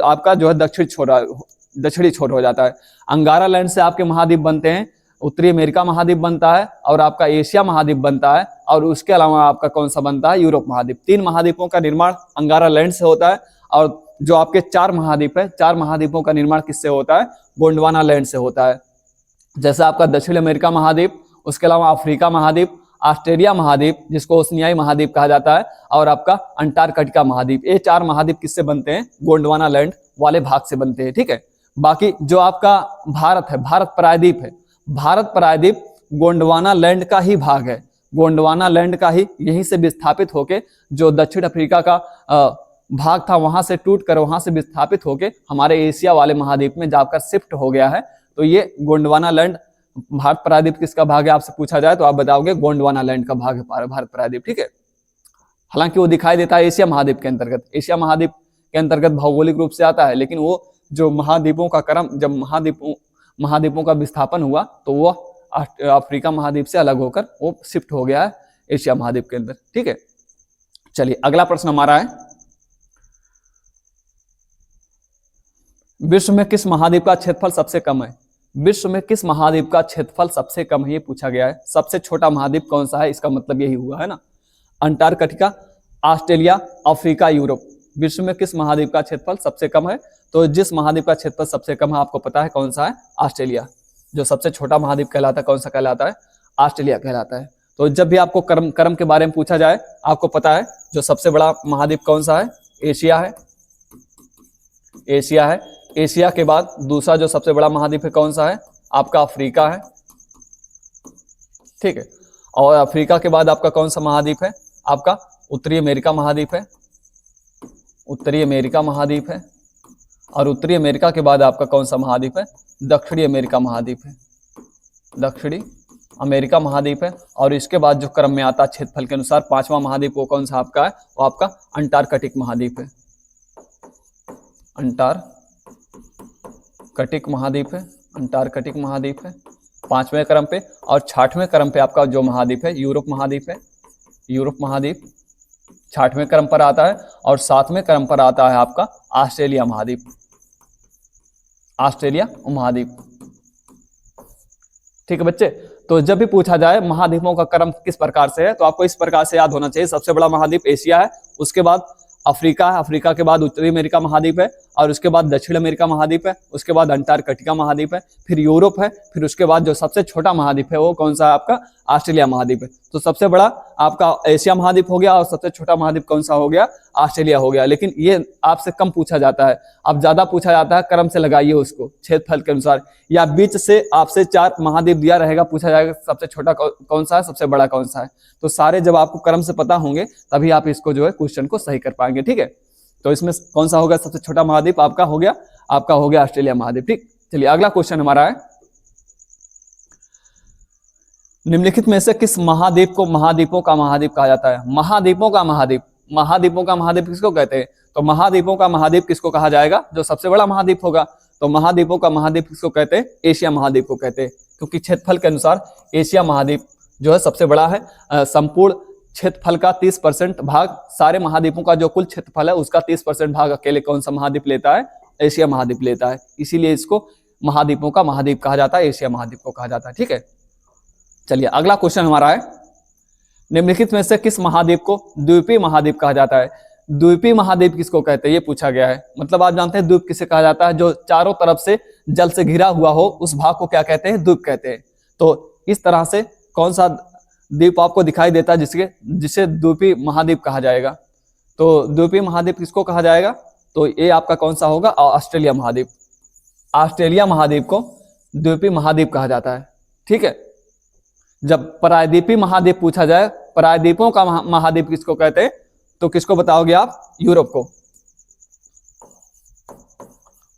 Speaker 1: आपका जो है दक्षिणी छोर हो जाता है। अंगारा लैंड से आपके महाद्वीप बनते हैं, उत्तरी अमेरिका महाद्वीप बनता है और आपका एशिया महाद्वीप बनता है। और उसके अलावा आपका कौन सा बनता है? यूरोप महाद्वीप। 3 महाद्वीपों का निर्माण अंगारा लैंड से होता है। और जो आपके 4 महाद्वीप है, 4 महाद्वीपों का निर्माण किससे होता है? गोंडवाना लैंड से होता है। जैसे आपका दक्षिण अमेरिका महाद्वीप, उसके अलावा अफ्रीका महाद्वीप, ऑस्ट्रेलिया महाद्वीप जिसको ओशनियाई महाद्वीप कहा जाता है, और आपका अंटार्कटिका महाद्वीप। ये 4 महाद्वीप किससे बनते हैं? गोंडवाना लैंड वाले भाग से बनते हैं। ठीक है, बाकी जो आपका भारत है, भारत प्रायद्वीप है, भारत प्रायद्वीप गोंडवाना लैंड का ही भाग है। गोंडवाना लैंड का ही यहीं से विस्थापित होके जो दक्षिण अफ्रीका का भाग था वहां से टूट कर वहां से विस्थापित होके हमारे एशिया वाले महाद्वीप में जाकर शिफ्ट हो गया है। तो ये गोंडवाना लैंड भारत प्रायद्वीप किसका भाग है आपसे पूछा जाए तो आप बताओगे गोंडवाना लैंड का भाग है भारत प्रायद्वीप। ठीक है, हालांकि वो दिखाई देता है एशिया महाद्वीप के अंतर्गत, एशिया महाद्वीप के अंतर्गत भौगोलिक रूप से आता है, लेकिन वो जो महाद्वीपों का क्रम, जब महाद्वीपों का विस्थापन हुआ तो वो अफ्रीका महाद्वीप से अलग होकर वो शिफ्ट हो गया है एशिया महाद्वीप के अंदर। ठीक है, चलिए अगला प्रश्न हमारा है, विश्व में किस महाद्वीप का क्षेत्रफल सबसे कम है? विश्व में किस महाद्वीप का क्षेत्रफल सबसे कम है, ये पूछा गया है। सबसे छोटा महाद्वीप कौन सा है, इसका मतलब यही हुआ है ना। Antarctica, Australia, Africa, Europe. विश्व में किस महाद्वीप का क्षेत्रफल सबसे कम है? तो जिस महाद्वीप का क्षेत्रफल सबसे कम है आपको पता है कौन सा है? ऑस्ट्रेलिया। जो सबसे छोटा महाद्वीप कहलाता है कौन सा कहलाता है? ऑस्ट्रेलिया कहलाता है। तो जब भी आपको क्रम के बारे में पूछा जाए आपको पता है जो सबसे बड़ा महाद्वीप कौन सा है? एशिया है। एशिया है। एशिया के बाद दूसरा जो सबसे बड़ा महाद्वीप है कौन सा है? आपका अफ्रीका है। ठीक है, और अफ्रीका के बाद आपका कौन सा महाद्वीप है? आपका उत्तरी अमेरिका महाद्वीप है। उत्तरी अमेरिका महाद्वीप है। और उत्तरी अमेरिका के बाद आपका कौन सा महाद्वीप है? दक्षिणी अमेरिका महाद्वीप है। दक्षिणी अमेरिका महाद्वीप है। और इसके बाद जो क्रम में आता है क्षेत्रफल के अनुसार 5वां महाद्वीप वो कौन सा आपका है? वो आपका अंटार्कटिक महाद्वीप है। अंटार्कटिक महाद्वीप है। अंटार्कटिक महाद्वीप है 5वें क्रम पे। और 6वें क्रम पे आपका जो महाद्वीप है यूरोप महाद्वीप है। यूरोप महाद्वीप 6वें क्रम पर आता है। और 7वें क्रम पर आता है आपका ऑस्ट्रेलिया महाद्वीप। ऑस्ट्रेलिया महाद्वीप। ठीक है बच्चे, तो जब भी पूछा जाए महाद्वीपों का क्रम किस प्रकार से है तो आपको इस प्रकार से याद होना चाहिए। सबसे बड़ा महाद्वीप एशिया है, उसके बाद अफ्रीका है, अफ्रीका के बाद उत्तरी अमेरिका महाद्वीप है, और उसके बाद दक्षिण अमेरिका महाद्वीप है, उसके बाद अंटार्कटिका महाद्वीप है, फिर यूरोप है, फिर उसके बाद जो सबसे छोटा महाद्वीप है वो कौन सा है आपका? ऑस्ट्रेलिया महाद्वीप है। तो सबसे बड़ा आपका एशिया महाद्वीप हो गया और सबसे छोटा महाद्वीप कौन सा हो गया? ऑस्ट्रेलिया हो गया। लेकिन ये आपसे कम पूछा जाता है, अब ज्यादा पूछा जाता है क्रम से लगाइए उसको क्षेत्रफल के अनुसार, या बीच से आपसे 4 महाद्वीप दिया रहेगा, पूछा जाएगा सबसे छोटा कौन सा है, सबसे बड़ा कौन सा है। तो सारे जब आपको क्रम से पता होंगे तभी आप इसको जो है क्वेश्चन को सही कर पाएंगे। ठीक है, तो इसमें कौन सा होगा सबसे छोटा महाद्वीप? आपका हो गया ऑस्ट्रेलिया महाद्वीप। ठीक, चलिए अगला क्वेश्चन हमारा है, निम्नलिखित में से किस महाद्वीप को महाद्वीपों का महाद्वीप कहा जाता है? महाद्वीपों का महाद्वीप, महाद्वीपों का महाद्वीप किसको कहते हैं? तो महाद्वीपों का महाद्वीप किसको कहा जाएगा? जो सबसे बड़ा महाद्वीप होगा। तो महाद्वीपों का महाद्वीप किसको कहते हैं? एशिया महाद्वीप को कहते हैं, क्योंकि क्षेत्रफल के अनुसार एशिया महाद्वीप जो है सबसे बड़ा है। संपूर्ण क्षेत्रफल का 30% भाग, सारे महाद्वीपों का जो कुल क्षेत्रफल है उसका 30% भाग अकेले कौन सा महाद्वीप लेता है? एशिया महाद्वीप लेता है। इसीलिए इसको महाद्वीपों का महाद्वीप कहा जाता है, एशिया महाद्वीप को कहा जाता है। ठीक है, चलिए अगला क्वेश्चन हमारा है, निम्नलिखित में से किस महाद्वीप को द्वीपीय महाद्वीप कहा जाता है? द्वीपीय महाद्वीप किसको कहते हैं ये पूछा गया है। मतलब आप जानते हैं द्वीप किसे कहा जाता है? जो चारों तरफ से जल से घिरा हुआ हो उस भाग को क्या कहते हैं? द्वीप कहते हैं। तो इस तरह से कौन सा द्वीप आपको दिखाई देता है जिसे द्वीपीय महाद्वीप कहा जाएगा? तो द्वीपीय महाद्वीप किसको कहा जाएगा? तो ये आपका कौन सा होगा? ऑस्ट्रेलिया महाद्वीप। ऑस्ट्रेलिया महाद्वीप को द्वीपीय महाद्वीप कहा जाता है। ठीक है, जब प्रायद्वीपीय महाद्वीप पूछा जाए, प्रायद्वीपों का महाद्वीप किसको कहते हैं, तो किसको बताओगे आप? यूरोप को।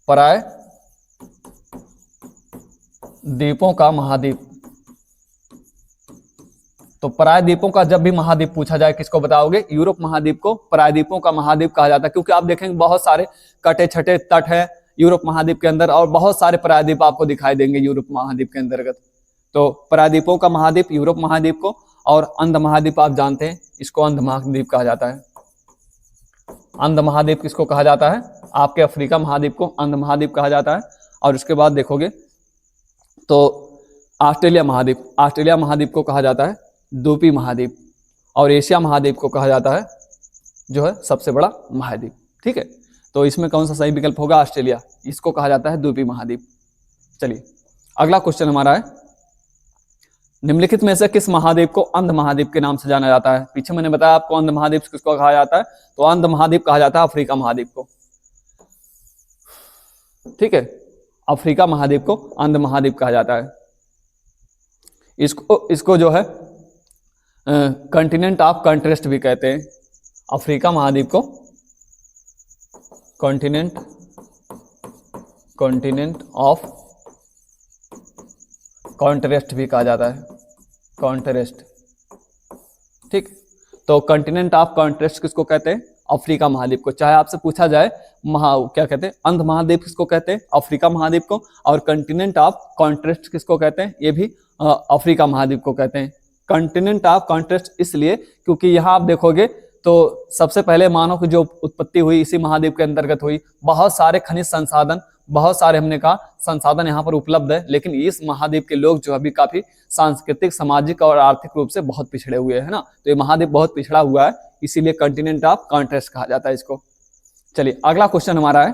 Speaker 1: प्रायद्वीपों का महाद्वीप। तो प्रायद्वीपों का जब भी महाद्वीप पूछा जाए किसको बताओगे? यूरोप महाद्वीप को प्रायद्वीपों का महाद्वीप कहा जाता है, क्योंकि आप देखेंगे बहुत सारे कटे छटे तट है यूरोप महाद्वीप के अंदर और बहुत सारे प्रायद्वीप आपको दिखाई देंगे यूरोप महाद्वीप के अंतर्गत। तो प्रायद्वीपों का महाद्वीप यूरोप महाद्वीप को, और अंध महाद्वीप आप जानते हैं, इसको अंध महाद्वीप कहा जाता है। अंध महाद्वीप किसको कहा जाता है? आपके अफ्रीका महाद्वीप को अंध महाद्वीप कहा जाता है। और उसके बाद देखोगे तो ऑस्ट्रेलिया महाद्वीप को कहा जाता है द्वीपीय महाद्वीप, और एशिया महाद्वीप को कहा जाता है जो है सबसे बड़ा महाद्वीप। ठीक है, तो इसमें कौन सा सही विकल्प होगा? ऑस्ट्रेलिया, इसको कहा जाता है द्वीपीय महाद्वीप। चलिए अगला क्वेश्चन हमारा है, निम्नलिखित में से किस महाद्वीप को अंध महाद्वीप के नाम से जाना जाता है? पीछे मैंने बताया आपको अंध महाद्वीप किसको कहा जाता है, तो अंध महाद्वीप कहा जाता है अफ्रीका महाद्वीप को। ठीक है, अफ्रीका महाद्वीप को अंध महाद्वीप कहा जाता है। इसको जो है कॉन्टिनेंट ऑफ कॉन्ट्रास्ट भी कहते हैं। अफ्रीका महाद्वीप को कॉन्टिनेंट ऑफ कॉन्ट्रास्ट भी कहा जाता है, कॉन्ट्रास्ट। ठीक, तो कॉन्टिनेंट ऑफ कॉन्ट्रास्ट किसको कहते हैं? अफ्रीका महाद्वीप को। चाहे आपसे पूछा जाए क्या कहते हैं, अंध महाद्वीप किसको कहते हैं? अफ्रीका महाद्वीप को। और कॉन्टिनेंट ऑफ कॉन्ट्रास्ट किसको कहते हैं? ये भी अफ्रीका महाद्वीप को कहते हैं। कॉन्टिनेंट ऑफ कॉन्ट्रास्ट इसलिए क्योंकि यहाँ आप देखोगे तो सबसे पहले मानव की जो उत्पत्ति हुई इसी महाद्वीप के अंतर्गत हुई। बहुत सारे खनिज संसाधन, बहुत सारे हमने कहा संसाधन यहाँ पर उपलब्ध है, लेकिन इस महाद्वीप के लोग जो अभी काफी सांस्कृतिक, सामाजिक और आर्थिक रूप से बहुत पिछड़े हुए हैं ना, तो ये महाद्वीप बहुत पिछड़ा हुआ है, इसीलिए कॉन्टिनेंट ऑफ कॉन्ट्रास्ट कहा जाता है इसको। चलिए अगला क्वेश्चन हमारा है,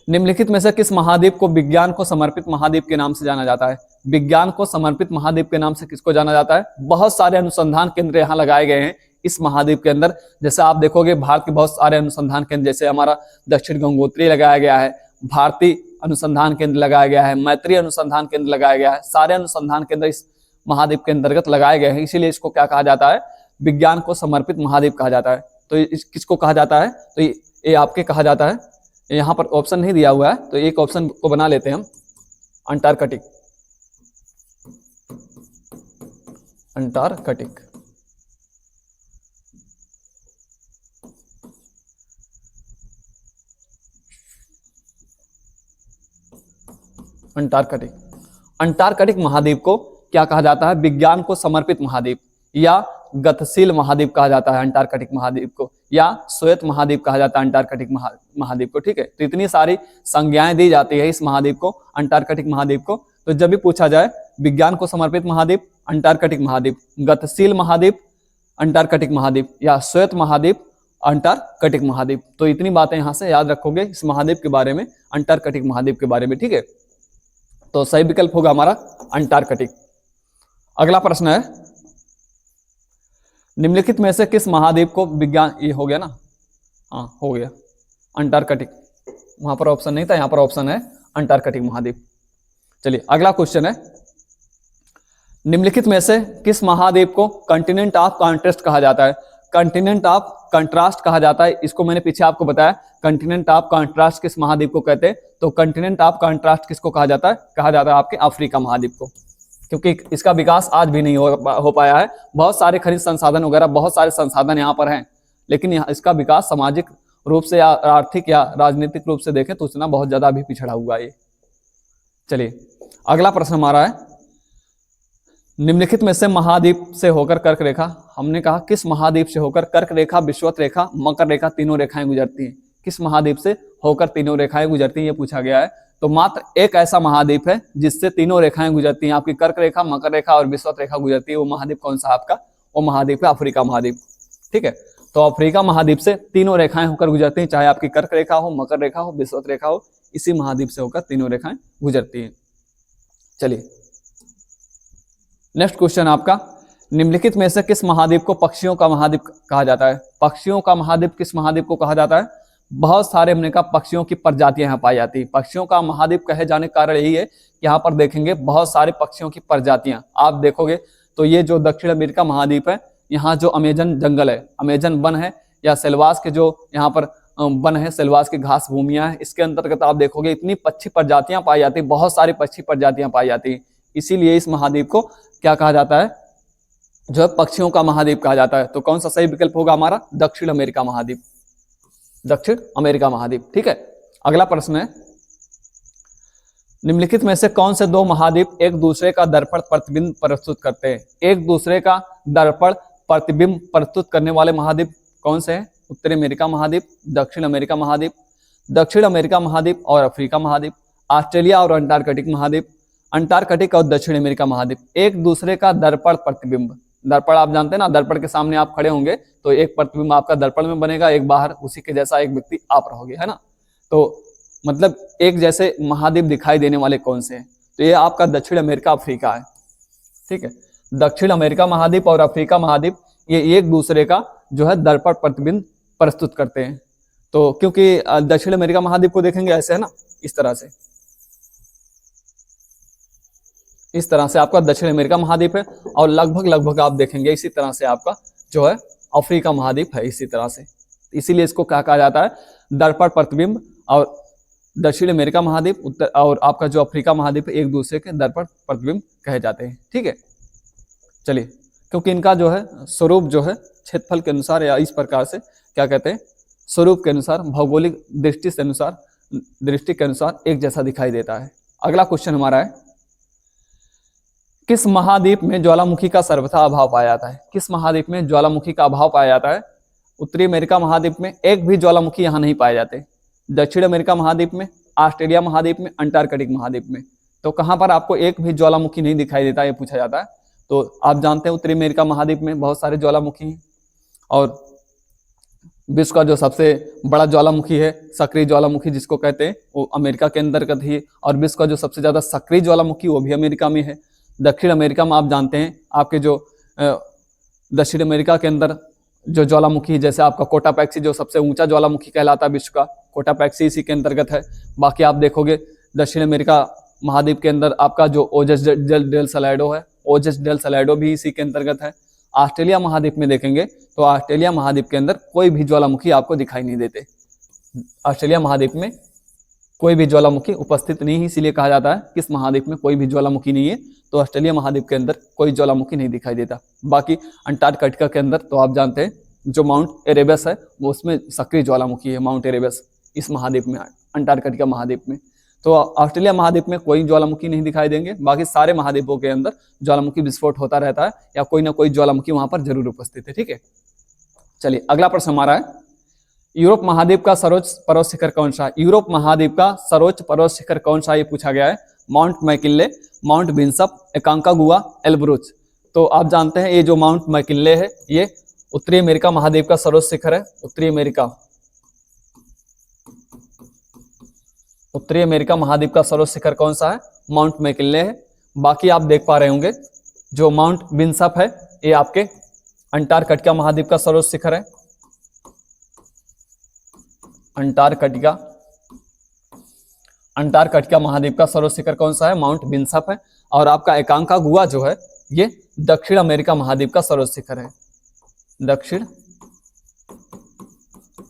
Speaker 1: निम्नलिखित में से किस महाद्वीप को विज्ञान को समर्पित महाद्वीप के नाम से जाना जाता है? विज्ञान को समर्पित महाद्वीप के नाम से किसको जाना जाता है? बहुत सारे अनुसंधान केंद्र यहाँ लगाए गए हैं इस महाद्वीप के अंदर। जैसे आप देखोगे भारत के बहुत सारे अनुसंधान केंद्र, जैसे हमारा दक्षिण गंगोत्री लगाया गया है, भारतीय अनुसंधान केंद्र लगाया गया है, मैत्री अनुसंधान केंद्र लगाया गया है। सारे अनुसंधान केंद्र इस महाद्वीप के अंतर्गत लगाए गए हैं, इसीलिए इसको क्या कहा जाता है? विज्ञान को समर्पित महाद्वीप कहा जाता है। तो किसको कहा जाता है? तो ये आपके कहा जाता है, यहाँ पर ऑप्शन नहीं दिया हुआ है, तो एक ऑप्शन को बना लेते हैं हम, अंटार्कटिक। अंटार्कटिक अंटार्कटिक अंटार्कटिक महाद्वीप को क्या कहा जाता है? विज्ञान को समर्पित महाद्वीप या गतिशील महाद्वीप कहा जाता है अंटार्कटिक महाद्वीप को, या श्वेत महाद्वीप कहा जाता है अंटार्कटिक महाद्वीप को। ठीक है, तो इतनी सारी संज्ञाएं दी जाती है इस महाद्वीप को, अंटार्कटिक महाद्वीप को। तो जब भी पूछा जाए विज्ञान को समर्पित महाद्वीप अंटार्कटिक महाद्वीप, गतिशील महाद्वीप अंटार्कटिक महाद्वीप, या श्वेत महाद्वीप अंटार्कटिक महाद्वीप, तो इतनी बातें यहाँ से याद रखोगे इस महाद्वीप के बारे में, अंटार्कटिक महाद्वीप के बारे में। ठीक है, तो सही विकल्प होगा हमारा अंटार्कटिक। अगला प्रश्न है, निम्नलिखित में से किस महाद्वीप को विज्ञान, ये हो गया ना, हाँ हो गया अंटार्कटिक, वहां पर ऑप्शन नहीं था, यहाँ पर ऑप्शन है अंटार्कटिक महाद्वीप। चलिए अगला क्वेश्चन है, निम्नलिखित में से किस महाद्वीप को कॉन्टिनेंट ऑफ कॉन्ट्रास्ट कहा जाता है? कॉन्टिनेंट ऑफ कंट्रास्ट कहा जाता है, इसको मैंने पीछे आपको बताया। कॉन्टिनेंट ऑफ कंट्रास्ट किस महाद्वीप को कहते हैं? तो कॉन्टिनेंट ऑफ कंट्रास्ट किसको कहा जाता है? कहा जाता है आपके अफ्रीका महाद्वीप को, क्योंकि इसका विकास आज भी नहीं हो पाया है। बहुत सारे खनिज संसाधन वगैरह, बहुत सारे संसाधन यहाँ पर हैं, लेकिन इसका विकास सामाजिक रूप से या आर्थिक या राजनीतिक रूप से देखें तो उतना बहुत ज्यादा अभी पिछड़ा हुआ है। चलिए अगला प्रश्न हमारा है, निम्नलिखित में से महाद्वीप से होकर कर्क रेखा, हमने कहा किस महाद्वीप से होकर कर्क रेखा, विषुवत रेखा, मकर रेखा तीनों रेखाएं गुजरती हैं? किस महाद्वीप से होकर तीनों रेखाएं गुजरती हैं, ये पूछा गया है। तो मात्र एक ऐसा महाद्वीप है जिससे तीनों रेखाएं गुजरती हैं, आपकी कर्क रेखा, मकर रेखा और विषुवत रेखा गुजरती है। वो महाद्वीप कौन सा आपका? वो महाद्वीप है अफ्रीका महाद्वीप। ठीक है, तो अफ्रीका महाद्वीप से तीनों रेखाएं होकर गुजरती हैं, चाहे आपकी कर्क रेखा हो, मकर रेखा हो, विषुवत रेखा हो, इसी महाद्वीप से होकर तीनों रेखाएं गुजरती हैं। चलिए नेक्स्ट क्वेश्चन आपका, निम्नलिखित में से किस महाद्वीप को पक्षियों का महाद्वीप कहा जाता है? पक्षियों का महाद्वीप किस महाद्वीप को कहा जाता है? बहुत सारे हमने कहा पक्षियों की प्रजातियां यहाँ पाई जाती है। पक्षियों का महाद्वीप कहे जाने का कारण यही है, यहाँ पर देखेंगे बहुत सारे पक्षियों की प्रजातियां आप देखोगे। तो ये जो दक्षिण अमेरिका महाद्वीप है, यहाँ जो अमेजन जंगल है, अमेजन वन है, या सेलवास के जो यहाँ पर वन है, सेलवास की घास भूमियां है, इसके अंतर्गत आप देखोगे इतनी पक्षी प्रजातियां पाई जाती है, बहुत सारी पक्षी प्रजातियां पाई जाती है। इसीलिए इस महाद्वीप को क्या कहा जाता है? जो है पक्षियों का महाद्वीप कहा जाता है। तो कौन सा सही विकल्प होगा हमारा? दक्षिण अमेरिका महाद्वीप, दक्षिण अमेरिका महाद्वीप। ठीक है, अगला प्रश्न है, निम्नलिखित में से कौन से दो महाद्वीप एक दूसरे का दर्पण प्रतिबिंब प्रस्तुत करते हैं? एक दूसरे का दर्पण प्रतिबिंब प्रस्तुत करने वाले महाद्वीप कौन से हैं? उत्तरी अमेरिका महाद्वीप, दक्षिण अमेरिका महाद्वीप, दक्षिण अमेरिका महाद्वीप और अफ्रीका महाद्वीप, ऑस्ट्रेलिया और अंटार्कटिक महाद्वीप, अंटार्कटिक और दक्षिण अमेरिका महाद्वीप। एक दूसरे का दर्पण प्रतिबिंब, दर्पण आप जानते हैं ना, दर्पण के सामने आप खड़े होंगे तो एक प्रतिबिंब आपका दर्पण में बनेगा, एक बाहर उसी के जैसा एक व्यक्ति आप रहोगे, है ना। तो मतलब एक जैसे महाद्वीप दिखाई देने वाले कौन से हैं? तो ये आपका दक्षिण अमेरिका अफ्रीका है। ठीक है, दक्षिण अमेरिका महाद्वीप और अफ्रीका महाद्वीप ये एक दूसरे का जो है दर्पण प्रतिबिंब प्रस्तुत करते हैं। तो क्योंकि दक्षिण अमेरिका महाद्वीप को देखेंगे ऐसे, है ना, इस तरह से, इस तरह से आपका दक्षिण अमेरिका महाद्वीप है, और लगभग आप देखेंगे इसी तरह से आपका जो है अफ्रीका महाद्वीप है, इसी तरह से। इसीलिए इसको क्या कहा जाता है? दर्पण प्रतिबिंब। और दक्षिण अमेरिका महाद्वीप उत्तर और आपका जो अफ्रीका महाद्वीप है, एक दूसरे के दर्पण प्रतिबिंब कहे जाते हैं। ठीक है, चलिए, क्योंकि इनका जो है स्वरूप जो है क्षेत्रफल के अनुसार या इस प्रकार से क्या कहते हैं, स्वरूप के अनुसार, भौगोलिक दृष्टि के अनुसार एक जैसा दिखाई देता है। अगला क्वेश्चन हमारा है, किस महाद्वीप में ज्वालामुखी का सर्वथा अभाव पाया जाता है? किस महाद्वीप में ज्वालामुखी का अभाव पाया जाता है? उत्तरी अमेरिका महाद्वीप में एक भी ज्वालामुखी यहाँ नहीं पाए जाते, दक्षिण अमेरिका महाद्वीप में, ऑस्ट्रेलिया महाद्वीप में, अंटार्कटिक महाद्वीप में। तो कहाँ पर आपको एक भी ज्वालामुखी नहीं दिखाई देता, ये पूछा जाता है। तो आप जानते हैं उत्तरी अमेरिका महाद्वीप में बहुत सारे ज्वालामुखी हैं, और विश्व का जो सबसे बड़ा ज्वालामुखी है, सक्रिय ज्वालामुखी जिसको कहते हैं, वो अमेरिका के अंतर्गत ही है, और विश्व का जो सबसे ज्यादा सक्रिय ज्वालामुखी वो भी अमेरिका में है। दक्षिण अमेरिका में आप जानते हैं आपके जो दक्षिण अमेरिका के अंदर जो ज्वालामुखी, जैसे आपका कोटापैक्सी जो सबसे ऊंचा ज्वालामुखी कहलाता है विश्व का, कोटापैक्सी इसी के अंतर्गत है। बाकी आप देखोगे दक्षिण अमेरिका महाद्वीप के अंदर आपका जो ओजस डेल सलाइडो है, ओजस डेल सलाइडो भी इसी के अंतर्गत है। ऑस्ट्रेलिया महाद्वीप में देखेंगे तो ऑस्ट्रेलिया महाद्वीप के अंदर कोई भी ज्वालामुखी आपको दिखाई नहीं देते, ऑस्ट्रेलिया महाद्वीप में कोई भी ज्वालामुखी उपस्थित नहीं है, इसीलिए कहा जाता है किस महाद्वीप में कोई भी ज्वालामुखी नहीं है, तो ऑस्ट्रेलिया महाद्वीप के अंदर कोई ज्वालामुखी नहीं दिखाई देता। बाकी अंटार्कटिका के अंदर तो आप जानते हैं जो माउंट एरेबस है वो उसमें सक्रिय ज्वालामुखी है, माउंट एरेबस इस महाद्वीप में, अंटार्कटिका महाद्वीप में। तो ऑस्ट्रेलिया महाद्वीप में कोई ज्वालामुखी नहीं दिखाई देंगे, बाकी सारे महाद्वीपों के अंदर ज्वालामुखी विस्फोट होता रहता है, या कोई ना कोई ज्वालामुखी वहां पर जरूर उपस्थित है। ठीक है, चलिए अगला प्रश्न हमारा है, यूरोप महाद्वीप का सर्वोच्च पर्वत शिखर कौन सा है? यूरोप महाद्वीप का सर्वोच्च पर्वत शिखर कौन सा, ये पूछा गया है। Mount McKinley, Mount Vinson, Aconcagua, Elbrus. तो आप जानते हैं ये जो माउंट मैकिनले है ये उत्तरी अमेरिका महाद्वीप का सर्वोच्च शिखर है। उत्तरी अमेरिका महाद्वीप का सर्वोच्च शिखर कौन सा है? माउंट मैकिनले है। बाकी आप देख पा रहे होंगे जो माउंट विंसप है ये आपके अंटार्कटिका महाद्वीप का सर्वोच्च शिखर है, अंटार्कटिका महाद्वीप का सर्वोच्च शिखर कौन सा है? माउंट विंसप है। और आपका एकांकागुआ जो है ये दक्षिण अमेरिका महाद्वीप का सर्वोच्च शिखर है। दक्षिण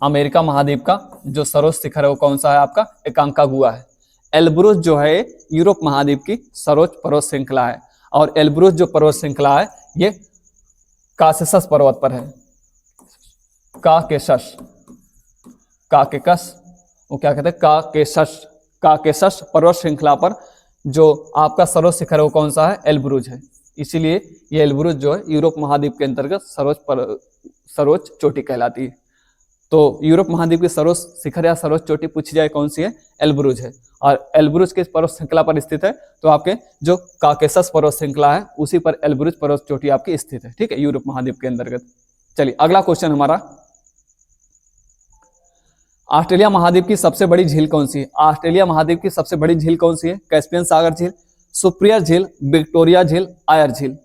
Speaker 1: अमेरिका महाद्वीप का जो सर्वोच्च शिखर है वो कौन सा है? आपका एकांकागुआ है। एल्ब्रुच जो है यूरोप महाद्वीप की सर्वोच्च पर्वत श्रृंखला है, और एल्ब्रुच जो पर्वत श्रृंखला है ये काकेशस पर्वत पर है। काकेशस वो क्या कहते हैं? काकेशस पर्वत श्रृंखला पर जो आपका सर्वोच्च शिखर है वो कौन सा है? एल्ब्रुच है। इसीलिए ये एल्ब्रुच जो है यूरोप महाद्वीप के अंतर्गत सर्वोच्च चोटी कहलाती है। तो यूरोप महाद्वीप की सर्वोच्च शिखर या सर्वोच्च चोटी पूछी जाए कौन सी है? एल्ब्रुच है। और एल्ब्रुच किस पर्वत श्रृंखला पर स्थित है? तो आपके जो काकेशस पर्वत श्रृंखला है उसी पर एल्ब्रुच पर्वत चोटी आपकी स्थित है। ठीक है, यूरोप महाद्वीप के अंतर्गत। चलिए अगला क्वेश्चन हमारा, ऑस्ट्रेलिया महाद्वीप की सबसे बड़ी झील कौन सी है? ऑस्ट्रेलिया महाद्वीप की सबसे बड़ी झील कौन सी है? कैस्पियन सागर झील, सुप्रियर झील, विक्टोरिया झील, आयर झील।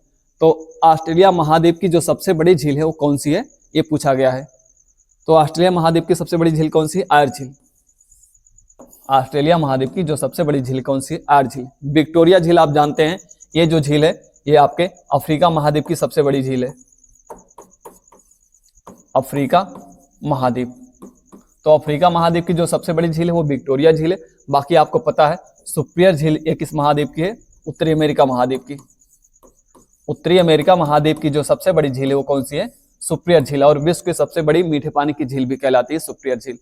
Speaker 1: तो ऑस्ट्रेलिया महाद्वीप की जो सबसे बड़ी झील है वो कौन सी है, ये पूछा गया है। तो ऑस्ट्रेलिया महाद्वीप की सबसे बड़ी झील कौन सी है, आयर झील। ऑस्ट्रेलिया महाद्वीप की जो सबसे बड़ी झील कौन सी है, आयर झील। विक्टोरिया झील आप जानते हैं, ये जो झील है ये आपके अफ्रीका महाद्वीप की सबसे बड़ी झील है, अफ्रीका महाद्वीप। तो अफ्रीका महाद्वीप की जो सबसे बड़ी झील है वो विक्टोरिया झील है। बाकी आपको पता है सुपिरियर झील ये किस महाद्वीप की है, उत्तरी अमेरिका महाद्वीप की। उत्तरी अमेरिका महाद्वीप की जो सबसे बड़ी झील है वो कौन सी है, सुपिरियर झील। और विश्व की सबसे बड़ी मीठे पानी की झील भी कहलाती है सुपिरियर झील।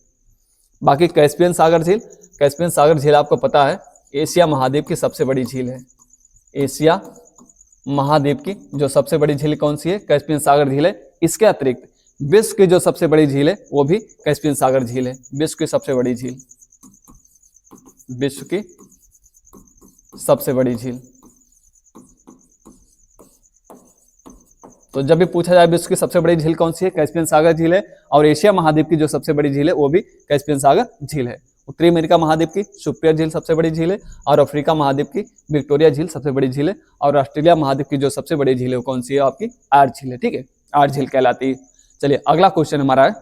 Speaker 1: बाकी कैस्पियन सागर झील, कैस्पियन सागर झील आपको पता है एशिया महाद्वीप की सबसे बड़ी झील है। एशिया महाद्वीप की जो सबसे बड़ी झील कौन सी है, कैस्पियन सागर झील है। इसके अतिरिक्त विश्व की जो सबसे बड़ी झील है वो भी कैस्पियन सागर झील है। विश्व की सबसे बड़ी झील, विश्व की सबसे बड़ी झील। तो जब भी पूछा जाए विश्व की सबसे बड़ी झील कौन सी है, कैस्पियन सागर झील है। और एशिया महाद्वीप की जो सबसे बड़ी झील है वो भी कैस्पियन सागर झील है। उत्तरी अमेरिका महाद्वीप की सुपिरियर झील सबसे बड़ी झील है। और अफ्रीका महाद्वीप की विक्टोरिया झील सबसे बड़ी झील है। और ऑस्ट्रेलिया महाद्वीप की जो सबसे बड़ी झील है वो कौन सी है, आपकी आयर झील है। ठीक है, आयर झील कहलाती है। चलिए अगला क्वेश्चन हमारा है,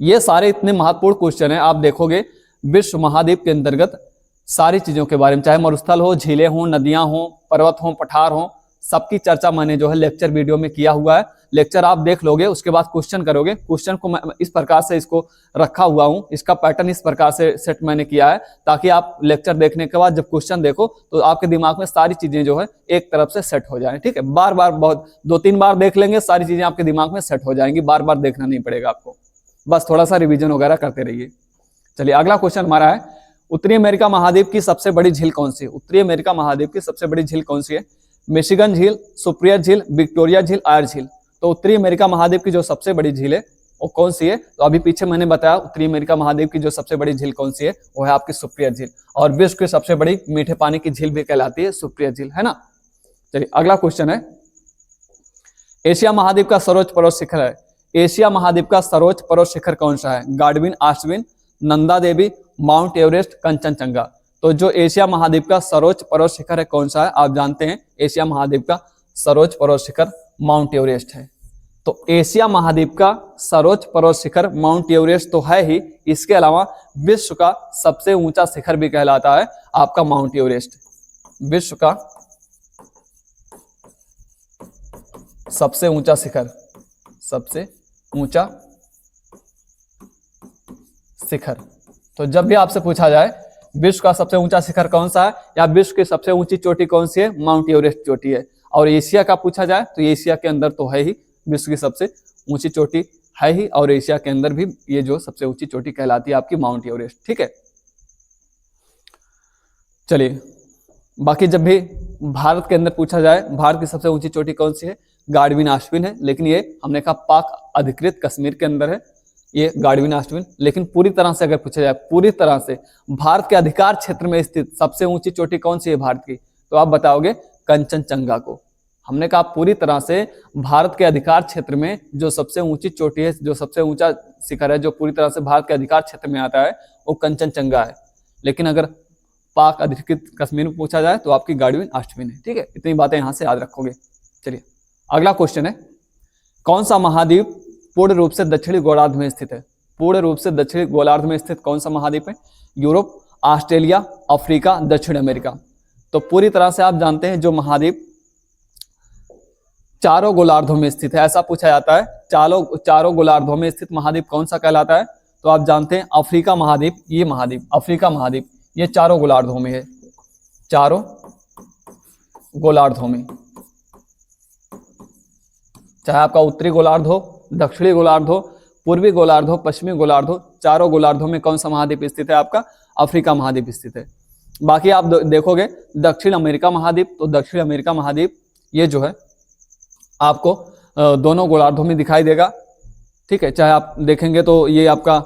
Speaker 1: ये सारे इतने महत्वपूर्ण क्वेश्चन है, आप देखोगे विश्व महाद्वीप के अंतर्गत सारी चीजों के बारे में, चाहे मरुस्थल हो, झीलें हो, नदियां हो, पर्वत हो, पठार हो, सबकी चर्चा मैंने जो है लेक्चर वीडियो में किया हुआ है। लेक्चर आप देख लोगे, उसके बाद क्वेश्चन करोगे। क्वेश्चन को मैं इस प्रकार से इसको रखा हुआ हूं, इसका पैटर्न इस प्रकार से सेट मैंने किया है ताकि आप लेक्चर देखने के बाद जब क्वेश्चन देखो तो आपके दिमाग में सारी चीजें जो है एक तरफ से सेट हो जाए। ठीक है, बार बार बहुत 2-3 बार देख लेंगे, सारी चीजें आपके दिमाग में सेट हो जाएंगी, बार बार देखना नहीं पड़ेगा आपको, बस थोड़ा सा रिविजन वगैरह करते रहिए। चलिए अगला क्वेश्चन हमारा है, उत्तरी अमेरिका महाद्वीप की सबसे बड़ी झील कौन सी है। उत्तरी अमेरिका महाद्वीप की सबसे बड़ी झील कौन सी है, मिशिगन झील, सुपिरियर झील, विक्टोरिया झील, आयर झील। तो उत्तरी अमेरिका महाद्वीप की जो सबसे बड़ी झील है वो कौन सी है, तो अभी पीछे मैंने बताया उत्तरी अमेरिका महाद्वीप की जो सबसे बड़ी झील कौन सी है, वो है आपकी सुपिरियर झील। और विश्व की सबसे बड़ी मीठे पानी की झील भी कहलाती है सुपिरियर झील, है ना। चलिए अगला क्वेश्चन है, एशिया महाद्वीप का सर्वोच्च पर्वत शिखर है। एशिया महाद्वीप का सर्वोच्च पर्वत शिखर कौन सा है, गार्डविन, आश्विन, नंदा देवी, माउंट एवरेस्ट, कंचनजंगा। तो जो एशिया महाद्वीप का सर्वोच्च पर्वत शिखर है कौन सा है, आप जानते हैं एशिया महाद्वीप का सर्वोच्च पर्वत शिखर माउंट एवरेस्ट है। तो एशिया महाद्वीप का सर्वोच्च पर्वत शिखर माउंट एवरेस्ट तो है ही, इसके अलावा विश्व का सबसे ऊंचा शिखर भी कहलाता है आपका माउंट एवरेस्ट। विश्व का सबसे ऊंचा शिखर, सबसे ऊंचा शिखर। तो जब भी आपसे पूछा जाए विश्व का सबसे ऊंचा शिखर कौन सा है या विश्व की सबसे ऊंची चोटी कौन सी है, माउंट एवरेस्ट चोटी है। और एशिया का पूछा जाए तो एशिया के अंदर तो है ही, विश्व की सबसे ऊंची चोटी है ही, और एशिया के अंदर भी ये जो सबसे ऊंची चोटी कहलाती है आपकी माउंट एवरेस्ट। ठीक है, चलिए बाकी जब भी भारत के अंदर पूछा जाए भारत की सबसे ऊंची चोटी कौन सी है, गार्डविन आश्विन है। लेकिन ये हमने कहा पाक अधिकृत कश्मीर के अंदर है ये गार्डविन आश्विन। लेकिन पूरी तरह से अगर पूछा जाए, पूरी तरह से भारत के अधिकार क्षेत्र में स्थित सबसे ऊंची चोटी कौन सी है भारत की, तो आप बताओगे कंचनजंगा को। हमने कहा पूरी तरह से भारत के अधिकार क्षेत्र में जो सबसे ऊंची चोटी है, जो सबसे ऊंचा शिखर है, जो पूरी तरह से भारत के अधिकार क्षेत्र में आता है वो कंचनजंगा है। लेकिन अगर पाक अधिकृत कश्मीर में पूछा जाए तो आपकी गार्डविन आश्विन है। ठीक है, इतनी बातें यहां से याद रखोगे। चलिए अगला क्वेश्चन है, कौन सा महाद्वीप पूर्ण रूप से दक्षिणी गोलार्ध में स्थित है। पूर्ण रूप से दक्षिणी गोलार्ध में स्थित कौन सा महाद्वीप है, यूरोप, ऑस्ट्रेलिया, अफ्रीका, दक्षिण अमेरिका। तो पूरी तरह से आप जानते हैं जो महाद्वीप चारों गोलार्धों में स्थित है, ऐसा पूछा जाता है चारों गोलार्धों में स्थित महाद्वीप कौन सा कहलाता है, तो आप जानते हैं अफ्रीका महाद्वीप। ये महाद्वीप अफ्रीका महाद्वीप ये चारों गोलार्धों में है, चारों गोलार्धों में, चाहे आपका उत्तरी गोलार्ध हो, दक्षिणी गोलार्ध हो, पूर्वी गोलार्ध हो, पश्चिमी गोलार्ध हो, चारों गोलार्धों में कौन सा महाद्वीप स्थित है, आपका अफ्रीका महाद्वीप स्थित है। बाकी आप देखोगे दक्षिण अमेरिका महाद्वीप, तो दक्षिण अमेरिका महाद्वीप ये जो है आपको दोनों गोलार्धों में दिखाई देगा। ठीक है, चाहे आप देखेंगे तो ये आपका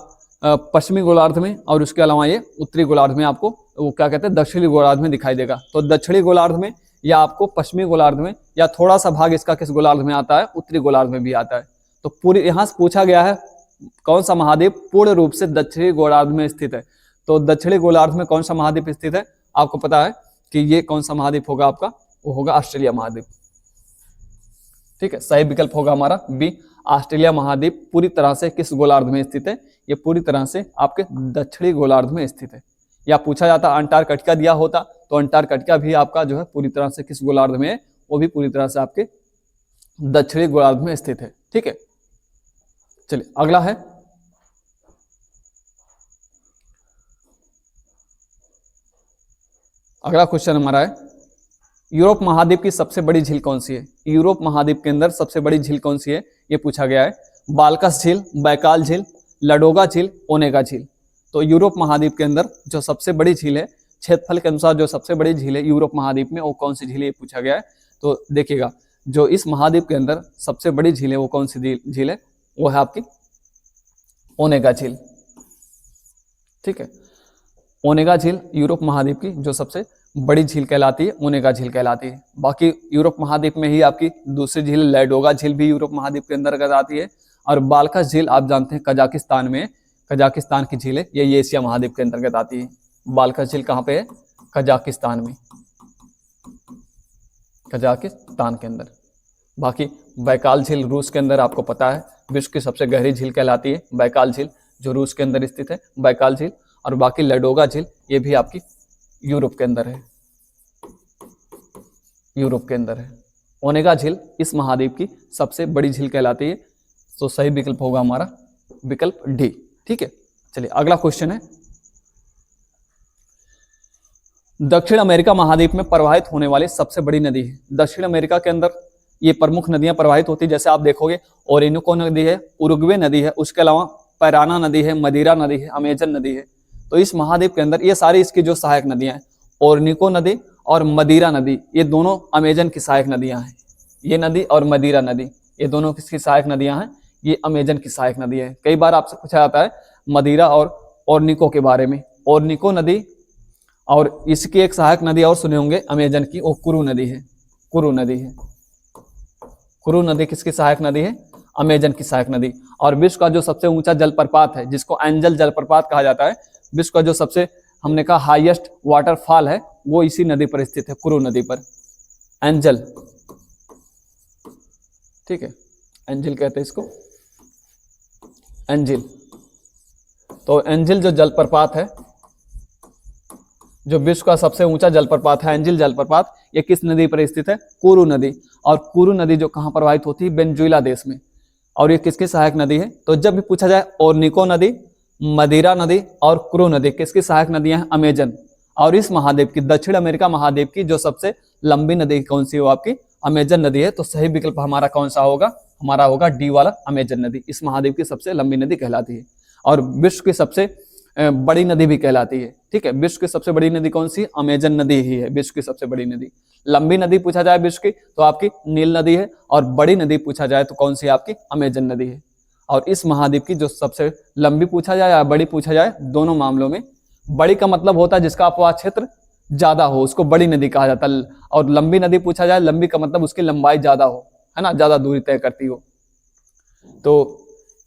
Speaker 1: पश्चिमी गोलार्ध में और उसके अलावा ये उत्तरी गोलार्ध में आपको वो क्या कहते हैं दक्षिणी गोलार्ध में दिखाई देगा। तो दक्षिणी गोलार्ध में या आपको पश्चिमी गोलार्ध में या थोड़ा सा भाग इसका किस गोलार्ध में आता है, उत्तरी गोलार्ध में भी आता है। तो पूरी यहाँ से पूछा गया है कौन सा महाद्वीप पूर्ण रूप से दक्षिणी गोलार्ध में स्थित है। तो दक्षिणी गोलार्ध में कौन सा महाद्वीप स्थित है, आपको पता है कि ये कौन सा महाद्वीप होगा आपका, वो होगा ऑस्ट्रेलिया महाद्वीप। ठीक है, सही विकल्प होगा हमारा बी। ऑस्ट्रेलिया महाद्वीप पूरी तरह से किस गोलार्ध में स्थित है? ये पूरी तरह से आपके दक्षिणी गोलार्ध में स्थित है। या पूछा जाता अंटार्कटिका दिया होता तो अंटार्कटिका भी आपका जो है पूरी तरह से किस गोलार्ध में है? वो भी पूरी तरह से आपके दक्षिणी गोलार्ध में स्थित है। ठीक है, चलिए अगला है अगला क्वेश्चन हमारा है यूरोप महाद्वीप की सबसे बड़ी झील कौन सी है? यूरोप महाद्वीप के अंदर सबसे बड़ी झील कौन सी है? ये पूछा गया है। बाल्कस झील, बैकाल झील, लडोगा झील, ओनेगा झील। तो यूरोप महाद्वीप के अंदर जो सबसे बड़ी झील है, क्षेत्रफल के अनुसार जो सबसे बड़ी झील है यूरोप महाद्वीप में, वो कौन सी झील है? ये पूछा गया है। तो देखिएगा, जो इस महाद्वीप के अंदर सबसे बड़ी झील है वो कौन सी झील है? वो है आपकी ओनेगा झील। ठीक है, ओनेगा झील यूरोप महाद्वीप की जो सबसे बड़ी झील कहलाती है, ओनेगा झील कहलाती है। बाकी यूरोप महाद्वीप में ही आपकी दूसरी झील लैडोगा झील भी यूरोप महाद्वीप के अंतर्गत आती है। और बाल्कस झील आप जानते हैं कजाकिस्तान में, कजाकिस्तान की झील है, ये एशिया महाद्वीप के अंतर्गत आती है। बाल्कस झील कहाँ पे है? कजाकिस्तान में, कजाकिस्तान के अंदर। बाकी बैकाल झील रूस के अंदर, आपको पता है विश्व की सबसे गहरी झील कहलाती है बैकाल झील, जो रूस के अंदर स्थित है बैकाल झील। और बाकी लैडोगा झील ये भी आपकी यूरोप के अंदर है, यूरोप के अंदर है। ओनेगा झील इस महाद्वीप की सबसे बड़ी झील कहलाती है। तो सही विकल्प होगा हमारा विकल्प डी। ठीक है, चलिए अगला क्वेश्चन है दक्षिण अमेरिका महाद्वीप में प्रवाहित होने वाली सबसे बड़ी नदी है। दक्षिण अमेरिका के अंदर ये प्रमुख नदियां प्रवाहित होती है, जैसे आप देखोगे ओरिनोको नदी है, उरुग्वे नदी है, उसके अलावा पैराना नदी है, मदिरा नदी है, अमेजन नदी है। तो इस महाद्वीप के अंदर ये सारी इसकी जो सहायक नदियां हैं, ओरिनोको नदी और मदिरा नदी, ये दोनों अमेजन की सहायक नदियां हैं। ये नदी और मदिरा नदी ये दोनों किसकी सहायक नदियां हैं? ये अमेजन की सहायक नदी है। कई बार आपसे पूछा जाता है मदिरा और ओरिनोको के बारे में। ओरिनोको नदी और इसकी एक सहायक नदी और सुने होंगे अमेजन की, वो कुरु नदी है। कुरु नदी है, कुरु नदी किसकी सहायक नदी है? अमेजन की सहायक नदी। और विश्व का जो सबसे ऊंचा जलप्रपात है, जिसको एंजल जलप्रपात कहा जाता है, विश्व का जो सबसे हमने कहा हाईएस्ट वाटरफॉल है, वो इसी नदी पर स्थित है, कुरु नदी पर, एंजल। ठीक है, एंजल कहते हैं इसको, एंजल। तो एंजल जो जलप्रपात है, जो विश्व का सबसे ऊंचा जलप्रपात है, एंजल जलप्रपात, ये किस नदी पर स्थित है? कुरु नदी। और कुरु नदी जो कहां प्रवाहित होती है? वेनेजुएला देश में। और ये किसकी सहायक नदी है? तो जब भी पूछा जाए ओरिनोको नदी, मदिरा नदी और कुरु नदी किसकी सहायक नदियां हैं? अमेजन। और इस महाद्वीप की, दक्षिण अमेरिका महाद्वीप की जो सबसे लंबी नदी कौन सी है? वो आपकी अमेजन नदी है। तो सही विकल्प हमारा कौन सा होगा? हमारा होगा डी वाला, अमेजन नदी। इस महाद्वीप की सबसे लंबी नदी कहलाती है और विश्व की सबसे बड़ी नदी भी कहलाती है। ठीक है, विश्व की सबसे बड़ी नदी कौन सी? अमेजन नदी ही है विश्व की सबसे बड़ी नदी। लंबी नदी पूछा जाए विश्व की तो आपकी नील नदी है, और बड़ी नदी पूछा जाए तो कौन सी? आपकी अमेजन नदी है। और इस महाद्वीप की जो सबसे लंबी पूछा जाए या बड़ी पूछा जाए, दोनों मामलों में बड़ी का मतलब होता है जिसका अपवाह क्षेत्र ज्यादा हो, उसको बड़ी नदी कहा जाता है। और लंबी नदी पूछा जाए, लंबी का मतलब उसकी लंबाई ज्यादा हो, है ना, ज्यादा दूरी तय करती हो। तो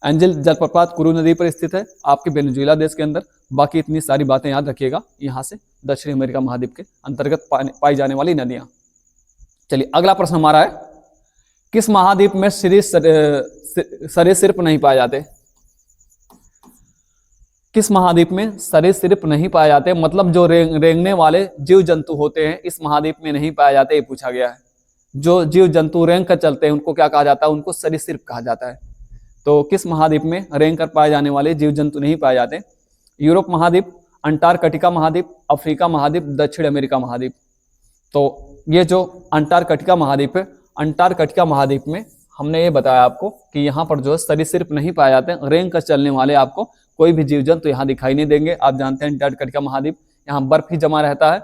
Speaker 1: एंजल जलप्रपात कुरु नदी पर स्थित है आपके वेनेजुएला देश के अंदर। बाकी इतनी सारी बातें याद रखिएगा, यहाँ से दक्षिण अमेरिका महाद्वीप के अंतर्गत पाई जाने वाली नदियां। चलिए अगला प्रश्न हमारा है किस महाद्वीप में सरीसृप नहीं पाए जाते? किस महाद्वीप में सरीसृप नहीं पाए जाते? मतलब जो रेंगने वाले जीव जंतु होते हैं इस महाद्वीप में नहीं पाए जाते, ये पूछा गया है। जो जीव जंतु रेंग कर चलते हैं उनको क्या कहा जाता है? उनको सरीसृप कहा जाता है। तो किस महाद्वीप में रेंग कर पाए जाने वाले जीव जंतु नहीं पाए जाते? यूरोप महाद्वीप, अंटार्कटिका महाद्वीप, अफ्रीका महाद्वीप, दक्षिण अमेरिका महाद्वीप। तो ये जो अंटार्कटिका महाद्वीप है, अंटार्कटिका महाद्वीप में हमने ये बताया आपको कि यहाँ पर जो है सरीसृप नहीं पाए जाते हैं। रेंग कर चलने वाले आपको कोई भी जीव जंतु यहाँ दिखाई नहीं देंगे। आप जानते हैं अंटार्कटिका महाद्वीप, यहाँ बर्फ ही जमा रहता है।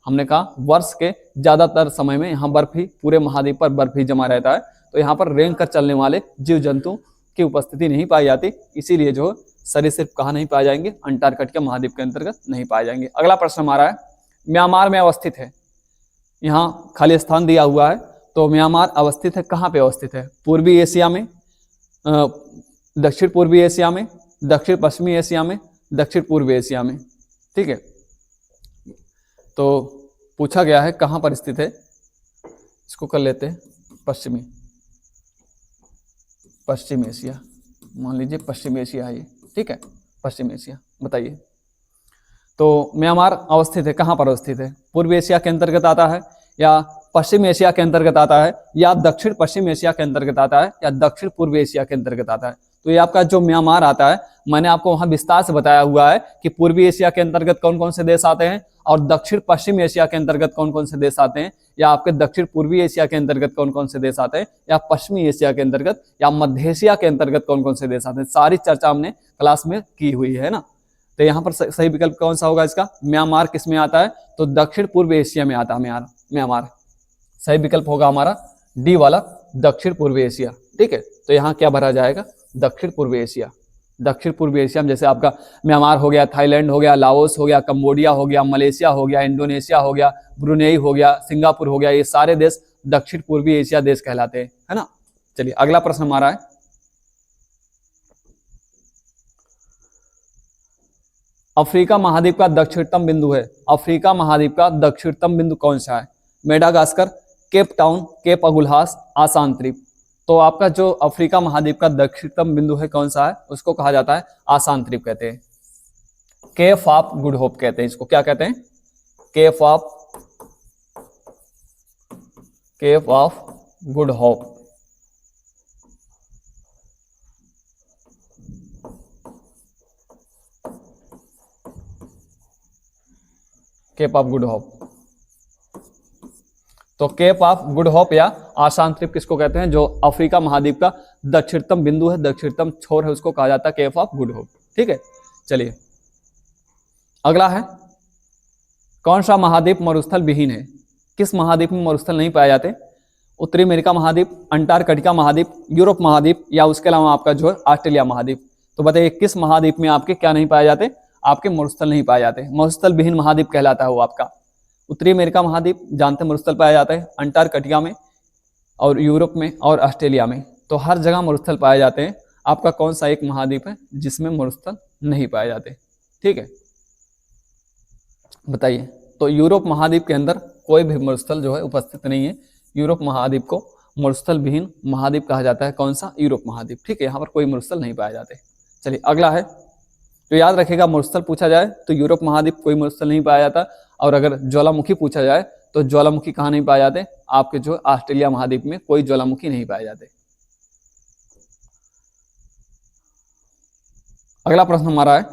Speaker 1: हमने कहा वर्ष के ज्यादातर समय में यहाँ बर्फ ही, पूरे महाद्वीप पर बर्फ ही जमा रहता है। तो यहाँ पर रेंग कर चलने वाले जीव जंतु की उपस्थिति नहीं पाई जाती, इसीलिए जो सरीसृप कहाँ नहीं पाए जाएंगे? अंटार्कटिका महाद्वीप के अंतर्गत नहीं पाए जाएंगे। अगला प्रश्न हमारा है म्यांमार में अवस्थित है, यहाँ खाली स्थान दिया हुआ है, तो म्यांमार अवस्थित है कहाँ पे अवस्थित है? पूर्वी एशिया में, दक्षिण पूर्वी एशिया में, दक्षिण पश्चिमी एशिया में, दक्षिण पूर्वी एशिया में। ठीक है, तो पूछा गया है कहाँ पर स्थित है, इसको कर लेते हैं पश्चिमी। पश्चिम एशिया, मान लीजिए पश्चिम एशिया है ये, ठीक है, पश्चिम एशिया। बताइए, तो म्यांमार अवस्थित है, कहाँ पर अवस्थित है? पूर्व एशिया के अंतर्गत आता है, या पश्चिम एशिया के अंतर्गत आता है, या दक्षिण पश्चिम एशिया के अंतर्गत आता है, या दक्षिण पूर्व एशिया के अंतर्गत आता है? तो ये आपका जो म्यांमार आता है, मैंने आपको वहां विस्तार से बताया हुआ है कि पूर्वी एशिया के अंतर्गत कौन कौन से देश आते हैं, और दक्षिण पश्चिम एशिया के अंतर्गत कौन कौन से देश आते हैं, या आपके दक्षिण पूर्वी एशिया के अंतर्गत कौन कौन से देश आते हैं, या पश्चिमी एशिया के अंतर्गत या मध्य एशिया के अंतर्गत कौन कौन से देश आते हैं, सारी चर्चा हमने क्लास में की हुई है ना। तो यहाँ पर सही विकल्प कौन सा होगा इसका? म्यांमार किस में आता है? तो दक्षिण पूर्व एशिया में आता है म्यांमार। सही विकल्प होगा हमारा डी वाला, दक्षिण पूर्व एशिया। ठीक है, तो यहाँ क्या भरा जाएगा? दक्षिण पूर्व एशिया। दक्षिण पूर्व एशिया में जैसे आपका म्यांमार हो गया, थाईलैंड हो गया, लाओस हो गया, कंबोडिया हो गया, मलेशिया हो गया, इंडोनेशिया हो गया, ब्रुनेई हो गया, सिंगापुर हो गया, ये सारे देश दक्षिण पूर्वी एशिया देश कहलाते हैं, है ना। चलिए अगला प्रश्न हमारा है, अफ्रीका महाद्वीप का दक्षिणतम बिंदु है, अफ्रीका महाद्वीप का दक्षिणतम बिंदु कौन सा है? मेडागास्कर, केप टाउन, केप अगुल्हास, आसान द्वीप। तो आपका जो अफ्रीका महाद्वीप का दक्षिणतम बिंदु है कौन सा है? उसको कहा जाता है आसान द्वीप कहते हैं, केप ऑफ गुड होप कहते हैं इसको। क्या कहते हैं? Cape of Good Hope. Cape of Good Hope. तो केप ऑफ गुड होप या आसान द्वीप किसको कहते हैं? जो अफ्रीका महाद्वीप का दक्षिणतम बिंदु है, दक्षिणतम छोर है, उसको कहा जाता है केप ऑफ गुड होप। ठीक है, चलिए अगला है, कौन सा महाद्वीप मरुस्थल विहीन है? किस महाद्वीप में मरुस्थल नहीं पाए जाते? उत्तरी अमेरिका महाद्वीप, अंटार्कटिका महाद्वीप, यूरोप महाद्वीप, या उसके अलावा आपका जो है ऑस्ट्रेलिया महाद्वीप। तो बताइए किस महाद्वीप में आपके क्या नहीं पाए जाते? आपके मरुस्थल नहीं पाए जाते। मरुस्थल विहीन महाद्वीप कहलाता है वो आपका। उत्तरी अमेरिका महाद्वीप जानते हैं मरुस्थल पाया जाता है, अंटार्कटिका में और यूरोप में और ऑस्ट्रेलिया में, तो हर जगह मरुस्थल पाए जाते हैं। आपका कौन सा एक महाद्वीप है जिसमें मरुस्थल नहीं पाए जाते? ठीक है, बताइए। तो यूरोप महाद्वीप के अंदर कोई भी मरुस्थल जो है उपस्थित नहीं है। यूरोप महाद्वीप को मरुस्थल विहीन महाद्वीप कहा जाता है। कौन सा? यूरोप महाद्वीप। ठीक है, यहाँ पर कोई मरुस्थल नहीं पाए जाते। चलिए अगला है, तो याद रखेगा मरुस्थल पूछा जाए तो यूरोप महाद्वीप कोई मरुस्थल नहीं पाया जाता, और अगर ज्वालामुखी पूछा जाए तो ज्वालामुखी कहाँ नहीं पाए जाते? आपके जो ऑस्ट्रेलिया महाद्वीप में कोई ज्वालामुखी नहीं पाए जाते। अगला प्रश्न हमारा है,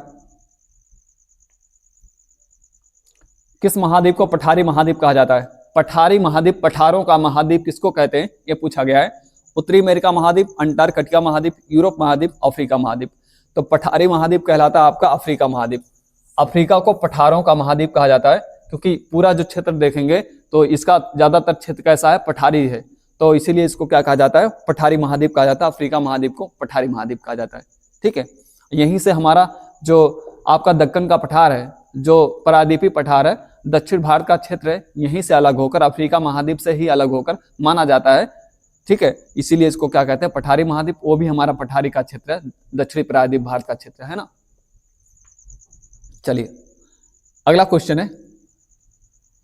Speaker 1: किस महाद्वीप को पठारी महाद्वीप कहा जाता है? पठारी महाद्वीप, पठारों का महाद्वीप किसको कहते हैं? ये पूछा गया है। उत्तरी अमेरिका महाद्वीप, अंटार्कटिका महाद्वीप, यूरोप महाद्वीप, अफ्रीका महाद्वीप। तो पठारी महाद्वीप कहलाता है आपका अफ्रीका महाद्वीप। अफ्रीका को पठारों का महाद्वीप कहा जाता है क्योंकि पूरा जो क्षेत्र देखेंगे तो इसका ज्यादातर क्षेत्र कैसा है? पठारी है, तो इसीलिए इसको क्या कहा जाता है? पठारी महाद्वीप कहा जाता है। अफ्रीका महाद्वीप को पठारी महाद्वीप कहा जाता है। ठीक है, यहीं से हमारा जो आपका दक्कन का पठार है, जो परादीपी पठार है, दक्षिण भारत का क्षेत्र है, यहीं से अलग होकर अफ्रीका महाद्वीप से ही अलग होकर माना जाता है। ठीक है, इसीलिए इसको क्या कहते हैं? पठारी महाद्वीप। वो भी हमारा पठारी का क्षेत्र है, दक्षिणी प्रायद्वीप भारत का क्षेत्र है ना। चलिए अगला क्वेश्चन है,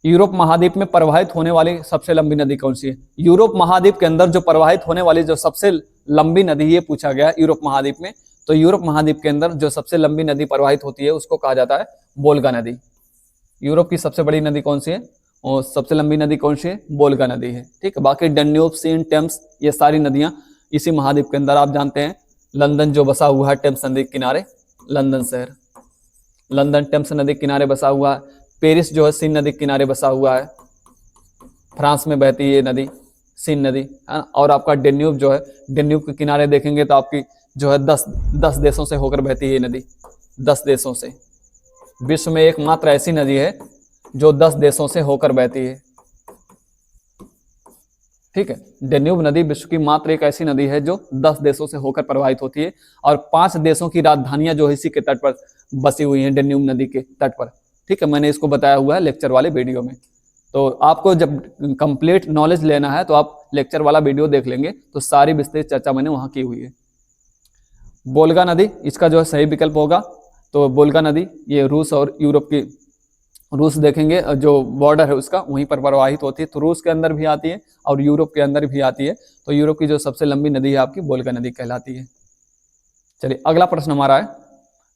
Speaker 1: यूरोप महाद्वीप में प्रवाहित होने वाली सबसे लंबी नदी कौन सी है? यूरोप महाद्वीप के अंदर जो प्रवाहित होने वाली जो सबसे लंबी नदी, ये पूछा गया यूरोप महाद्वीप में। तो यूरोप महाद्वीप के अंदर जो सबसे लंबी नदी प्रवाहित होती है उसको कहा जाता है वोल्गा नदी। यूरोप की सबसे बड़ी नदी कौन सी है और सबसे लंबी नदी कौन सी है? वोल्गा नदी है। ठीक है, बाकी डैन्यूब, सीन, टेम्स, ये सारी नदियां इसी महाद्वीप के अंदर। आप जानते हैं लंदन जो बसा हुआ है टेम्स नदी के किनारे, लंदन शहर, लंदन टेम्स नदी के किनारे बसा हुआ है। पेरिस जो है सीन नदी के किनारे बसा हुआ है, फ्रांस में बहती है ये नदी, सीन नदी, है ना। और आपका डेन्यूब जो है, डेन्यूब के किनारे देखेंगे तो आपकी जो है 10 देशों से होकर बहती है ये नदी, 10 देशों से। विश्व में एकमात्र ऐसी नदी है जो 10 देशों से होकर बहती है। ठीक है, डेन्यूब नदी विश्व की मात्र एक ऐसी नदी है जो 10 देशों से होकर प्रवाहित होती है, और 5 देशों की राजधानियां जो इसी के तट पर बसी हुई हैं, डेन्यूब नदी के तट पर। ठीक है, मैंने इसको बताया हुआ है लेक्चर वाले वीडियो में। तो आपको जब कंप्लीट नॉलेज लेना है तो आप लेक्चर वाला वीडियो देख लेंगे, तो सारी विस्तृत चर्चा मैंने वहां की हुई है। वोल्गा नदी इसका जो है सही विकल्प होगा। तो वोल्गा नदी ये रूस और यूरोप की रूस देखेंगे जो बॉर्डर है उसका वहीं पर प्रवाहित होती है, तो रूस के अंदर भी आती है और यूरोप के अंदर भी आती है। तो यूरोप की जो सबसे लंबी नदी है आपकी वोल्गा नदी कहलाती है। चलिए अगला प्रश्न हमारा है,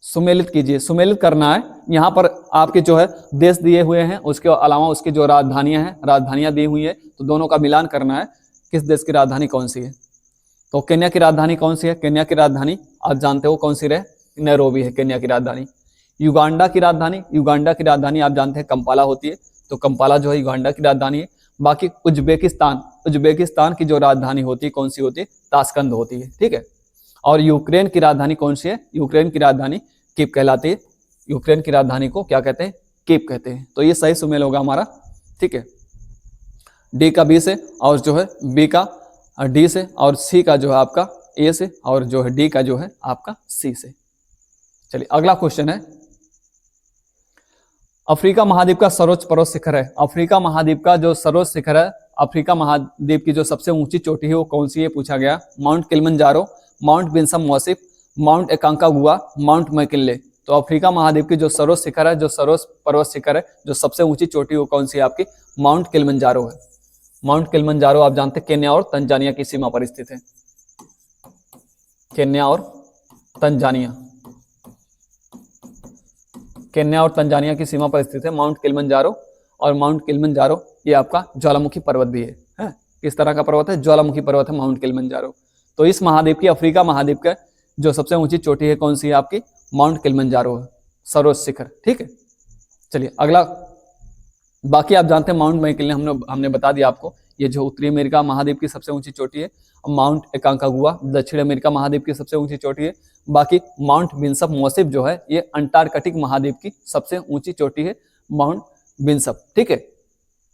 Speaker 1: सुमेलित कीजिए। सुमेलित करना है, यहाँ पर आपके जो है देश दिए हुए हैं, उसके अलावा उसकी जो राजधानियां हैं, राजधानियां दी हुई है, तो दोनों का मिलान करना है, किस देश की राजधानी कौन सी है। तो केन्या की राजधानी कौन सी है? केन्या की राजधानी आप जानते हो कौन सी रहे, नैरोबी है केन्या की राजधानी। युगांडा की राजधानी, युगांडा की राजधानी आप जानते हैं कंपाला होती है, तो कंपाला जो है युगांडा की राजधानी है। बाकी उज्बेकिस्तान, उज्बेकिस्तान की जो राजधानी होती है कौन सी होती है? ताशकंद होती है, ठीक है। और यूक्रेन की राजधानी कौन सी है? यूक्रेन की राजधानी कीव कहलाती है। यूक्रेन की राजधानी को क्या कहते हैं? कीव कहते हैं। तो ये सही सुमेल होगा हमारा, ठीक है। डी का बी से, और जो है बी का डी से, और सी का जो है आपका ए से, और जो है डी का जो है आपका सी से। चलिए अगला क्वेश्चन है, अफ्रीका महाद्वीप का सर्वोच्च पर्वत शिखर है। अफ्रीका महाद्वीप का जो सर्वोच्च शिखर है, अफ्रीका महाद्वीप की जो सबसे ऊंची चोटी है वो कौन सी है पूछा गया। Mount Kilimanjaro, Mount Vinson Massif, Mount Aconcagua, Mount McKinley. तो अफ्रीका महाद्वीप की जो सर्वोच्च शिखर है, जो सर्वोच्च पर्वत शिखर है, जो सबसे ऊंची चोटी वो कौन सी है आपकी? माउंट किलिमंजारो है। माउंट किलिमंजारो आप जानते हैं केन्या और तंजानिया की सीमा पर स्थित है। केन्या और तंजानिया, केन्या और तंजानिया की सीमा पर स्थित है माउंट किलिमंजारो। और माउंट किलिमंजारो ये आपका ज्वालामुखी पर्वत भी है। किस तरह का पर्वत है? ज्वालामुखी पर्वत है माउंट किलिमंजारो। तो इस महाद्वीप की, अफ्रीका महाद्वीप का जो सबसे ऊंची चोटी है कौन सी है आपकी? माउंट किलिमंजारो है, सर्वोच्च शिखर, ठीक है। चलिए अगला, बाकी आप जानते हैं माउंट मैकिनले, हमने बता दिया आपको, ये जो उत्तरी अमेरिका महाद्वीप की सबसे ऊंची चोटी है। माउंट एकांकागुआ दक्षिण अमेरिका महाद्वीप की सबसे ऊंची चोटी है। बाकी माउंट विंसम मौसिफ जो है ये अंटार्कटिक महाद्वीप की सबसे ऊंची चोटी है, माउंट विंसम, ठीक है।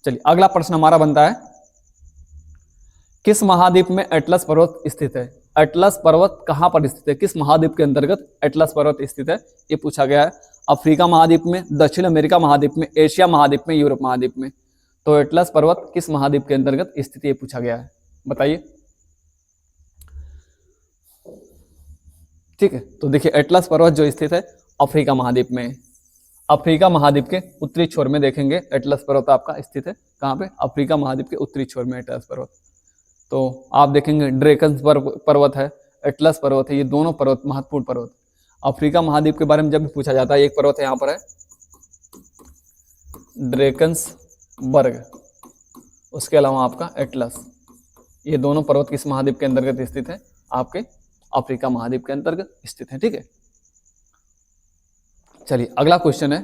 Speaker 1: चलिए अगला प्रश्न हमारा बनता है, किस महाद्वीप में एटलस पर्वत स्थित है? एटलस पर्वत कहां पर स्थित है? किस महाद्वीप के अंतर्गत एटलस पर्वत स्थित है? ये पूछा गया है। अफ्रीका महाद्वीप में, दक्षिण अमेरिका महाद्वीप में, एशिया महाद्वीप में, यूरोप महाद्वीप में। तो एटलस पर्वत किस महाद्वीप के अंतर्गत स्थित है पूछा गया है, बताइए। ठीक है, तो देखिए एटलस पर्वत जो स्थित है अफ्रीका महाद्वीप में। अफ्रीका महाद्वीप के उत्तरी छोर में देखेंगे एटलस पर्वत आपका स्थित है। कहाँ पे? अफ्रीका महाद्वीप के उत्तरी छोर में एटलस पर्वत। तो आप देखेंगे ड्रेकन पर्वत है, एटलस पर्वत है, ये दोनों पर्वत महत्वपूर्ण पर्वत। अफ्रीका महाद्वीप के बारे में जब भी पूछा जाता है, एक पर्वत है यहाँ पर है ड्रेकन्सबर्ग, उसके अलावा आपका एटलस, ये दोनों पर्वत किस महाद्वीप के अंतर्गत स्थित है? आपके अफ्रीका महाद्वीप के अंतर्गत स्थित है, ठीक है। चलिए अगला क्वेश्चन है,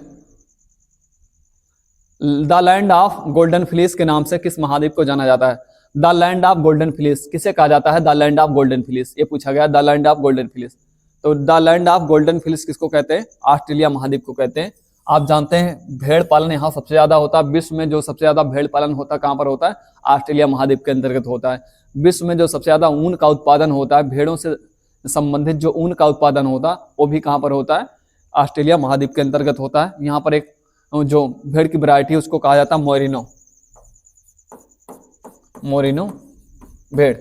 Speaker 1: the land of golden fleece के नाम से किस महाद्वीप को जाना जाता है? The land of golden fleece किसे कहा जाता है? The land of golden fleece, ये पूछा गया, the land of golden fleece. तो the land of golden fleece किसको कहते हैं? ऑस्ट्रेलिया महाद्वीप को कहते हैं। आप जानते हैं भेड़ पालन यहाँ सबसे ज्यादा होता है। विश्व में जो सबसे ज्यादा भेड़ पालन होता है कहाँ पर होता है? ऑस्ट्रेलिया महाद्वीप के अंतर्गत होता है। विश्व में जो सबसे ज्यादा ऊन का उत्पादन होता है, भेड़ों से संबंधित जो ऊन का उत्पादन होता है वो भी कहाँ पर होता है? ऑस्ट्रेलिया महाद्वीप के अंतर्गत होता है। यहाँ पर एक जो भेड़ की वैरायटी है उसको कहा जाता है मोरिनो, मोरिनो भेड़,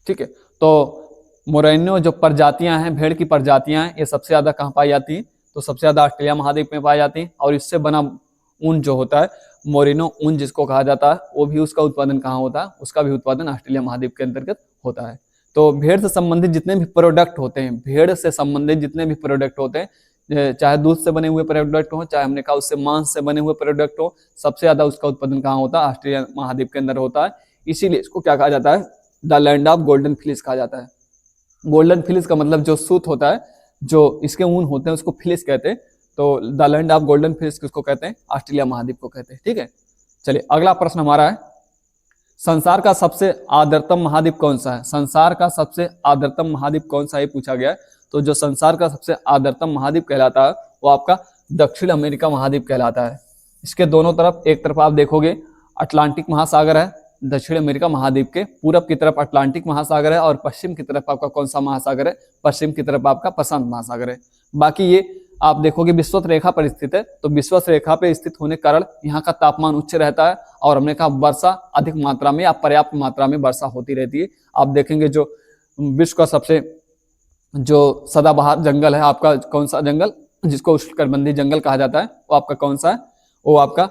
Speaker 1: ठीक है। तो मोरिनो जो प्रजातियां हैं, भेड़ की प्रजातियां हैं, ये सबसे ज्यादा कहाँ पाई जाती हैं? तो सबसे ज्यादा ऑस्ट्रेलिया महाद्वीप में पाई जाती हैं। और इससे बना ऊन जो होता है, मोरिनो ऊन जिसको कहा जाता है, वो भी उसका उत्पादन कहाँ होता है? उसका भी उत्पादन ऑस्ट्रेलिया महाद्वीप के अंतर्गत होता है। तो भेड़ से संबंधित जितने भी प्रोडक्ट होते हैं, भेड़ से संबंधित जितने भी प्रोडक्ट होते हैं, चाहे दूध से बने हुए प्रोडक्ट हो, चाहे हमने कहा उससे मांस से बने हुए प्रोडक्ट हो, सबसे ज्यादा उसका उत्पादन कहाँ होता है? ऑस्ट्रेलिया महाद्वीप के अंदर होता है। इसीलिए इसको क्या कहा जाता है? The land of golden fleece कहा जाता है। गोल्डन फ्लीस का मतलब जो सूत होता है, जो इसके ऊन होते हैं उसको फ्लीस कहते हैं। तो the land of golden fleece किसको कहते हैं? ऑस्ट्रेलिया महाद्वीप को कहते हैं, ठीक है। चलिए अगला प्रश्न हमारा है, संसार का सबसे आर्द्रतम महाद्वीप कौन सा है? संसार का सबसे आर्द्रतम महाद्वीप कौन सा है पूछा गया है। तो जो संसार का सबसे आर्द्रतम महाद्वीप कहलाता है वो आपका दक्षिण अमेरिका महाद्वीप कहलाता है। इसके दोनों तरफ, एक तरफ आप देखोगे अटलांटिक महासागर है, दक्षिण अमेरिका महाद्वीप के पूरब की तरफ अटलांटिक महासागर है, और पश्चिम की तरफ आपका कौन सा महासागर है? पश्चिम की तरफ आपका प्रशांत महासागर है। बाकी ये आप देखोगे विषुवत रेखा पर स्थित है। तो विषुवत रेखा पर स्थित होने के कारण यहाँ का तापमान उच्च रहता है, और हमने कहा वर्षा अधिक मात्रा में या पर्याप्त मात्रा में वर्षा होती रहती है। आप देखेंगे जो विश्व का सबसे जो सदाबहार जंगल है आपका, कौन सा जंगल? जिसको उष्णकटिबंधीय जंगल कहा जाता है, वो आपका कौन सा है? वो आपका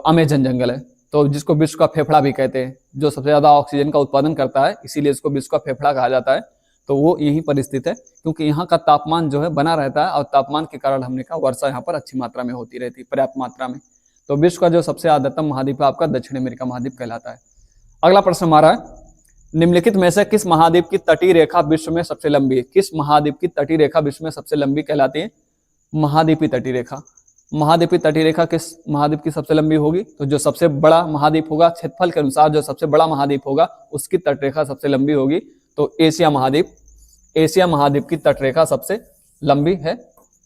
Speaker 1: अमेजन जंगल है। तो जिसको विश्व का फेफड़ा भी कहते हैं, जो सबसे ज्यादा ऑक्सीजन का उत्पादन करता है, इसीलिए इसको विश्व का फेफड़ा कहा जाता है। तो वो यहीं पर स्थित है, क्योंकि यहाँ का तापमान जो है बना रहता है और तापमान के कारण हमने कहा वर्षा यहाँ पर अच्छी मात्रा में होती रहती है, पर्याप्त मात्रा में। तो विश्व का जो सबसे आर्द्रतम महाद्वीप है आपका दक्षिण अमेरिका महाद्वीप कहलाता है। अगला प्रश्न हमारा है, निम्नलिखित में से किस महाद्वीप की तटीय रेखा विश्व में सबसे लंबी है? किस महाद्वीप की तटीय रेखा विश्व में सबसे लंबी कहलाती है? महाद्वीपीय तटीय रेखा। महाद्वीपीय तटीय रेखा किस महाद्वीप की सबसे लंबी होगी? तो जो सबसे बड़ा महाद्वीप होगा, क्षेत्रफल के अनुसार जो सबसे बड़ा महाद्वीप होगा उसकी तटरेखा सबसे लंबी होगी। तो एशिया महाद्वीप की तटरेखा सबसे लंबी है।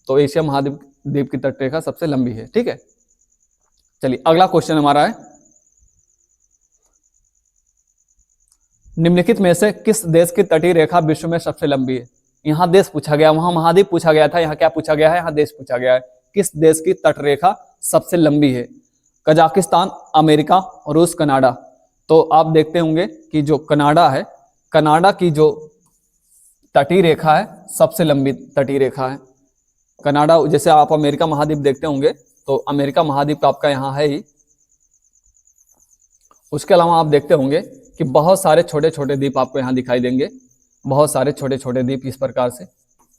Speaker 1: तो एशिया महाद्वीप की तटरेखा सबसे लंबी है। ठीक है, चलिए अगला क्वेश्चन हमारा है, निम्नलिखित में से किस देश की तटीय रेखा विश्व में सबसे लंबी है? यहाँ देश पूछा गया, वहां महाद्वीप पूछा गया था, यहाँ क्या पूछा गया है? यहाँ देश पूछा गया है। किस देश की तटरेखा सबसे लंबी है? कजाकिस्तान, अमेरिका, रूस, कनाडा। तो आप देखते होंगे कि जो कनाडा है, कनाडा की जो तटीय रेखा है सबसे लंबी तटीय रेखा है कनाडा। जैसे आप अमेरिका महाद्वीप देखते होंगे तो अमेरिका महाद्वीप आपका यहाँ है ही। उसके अलावा आप देखते होंगे कि बहुत सारे छोटे छोटे द्वीप आपको यहाँ दिखाई देंगे, बहुत सारे छोटे छोटे द्वीप इस प्रकार से,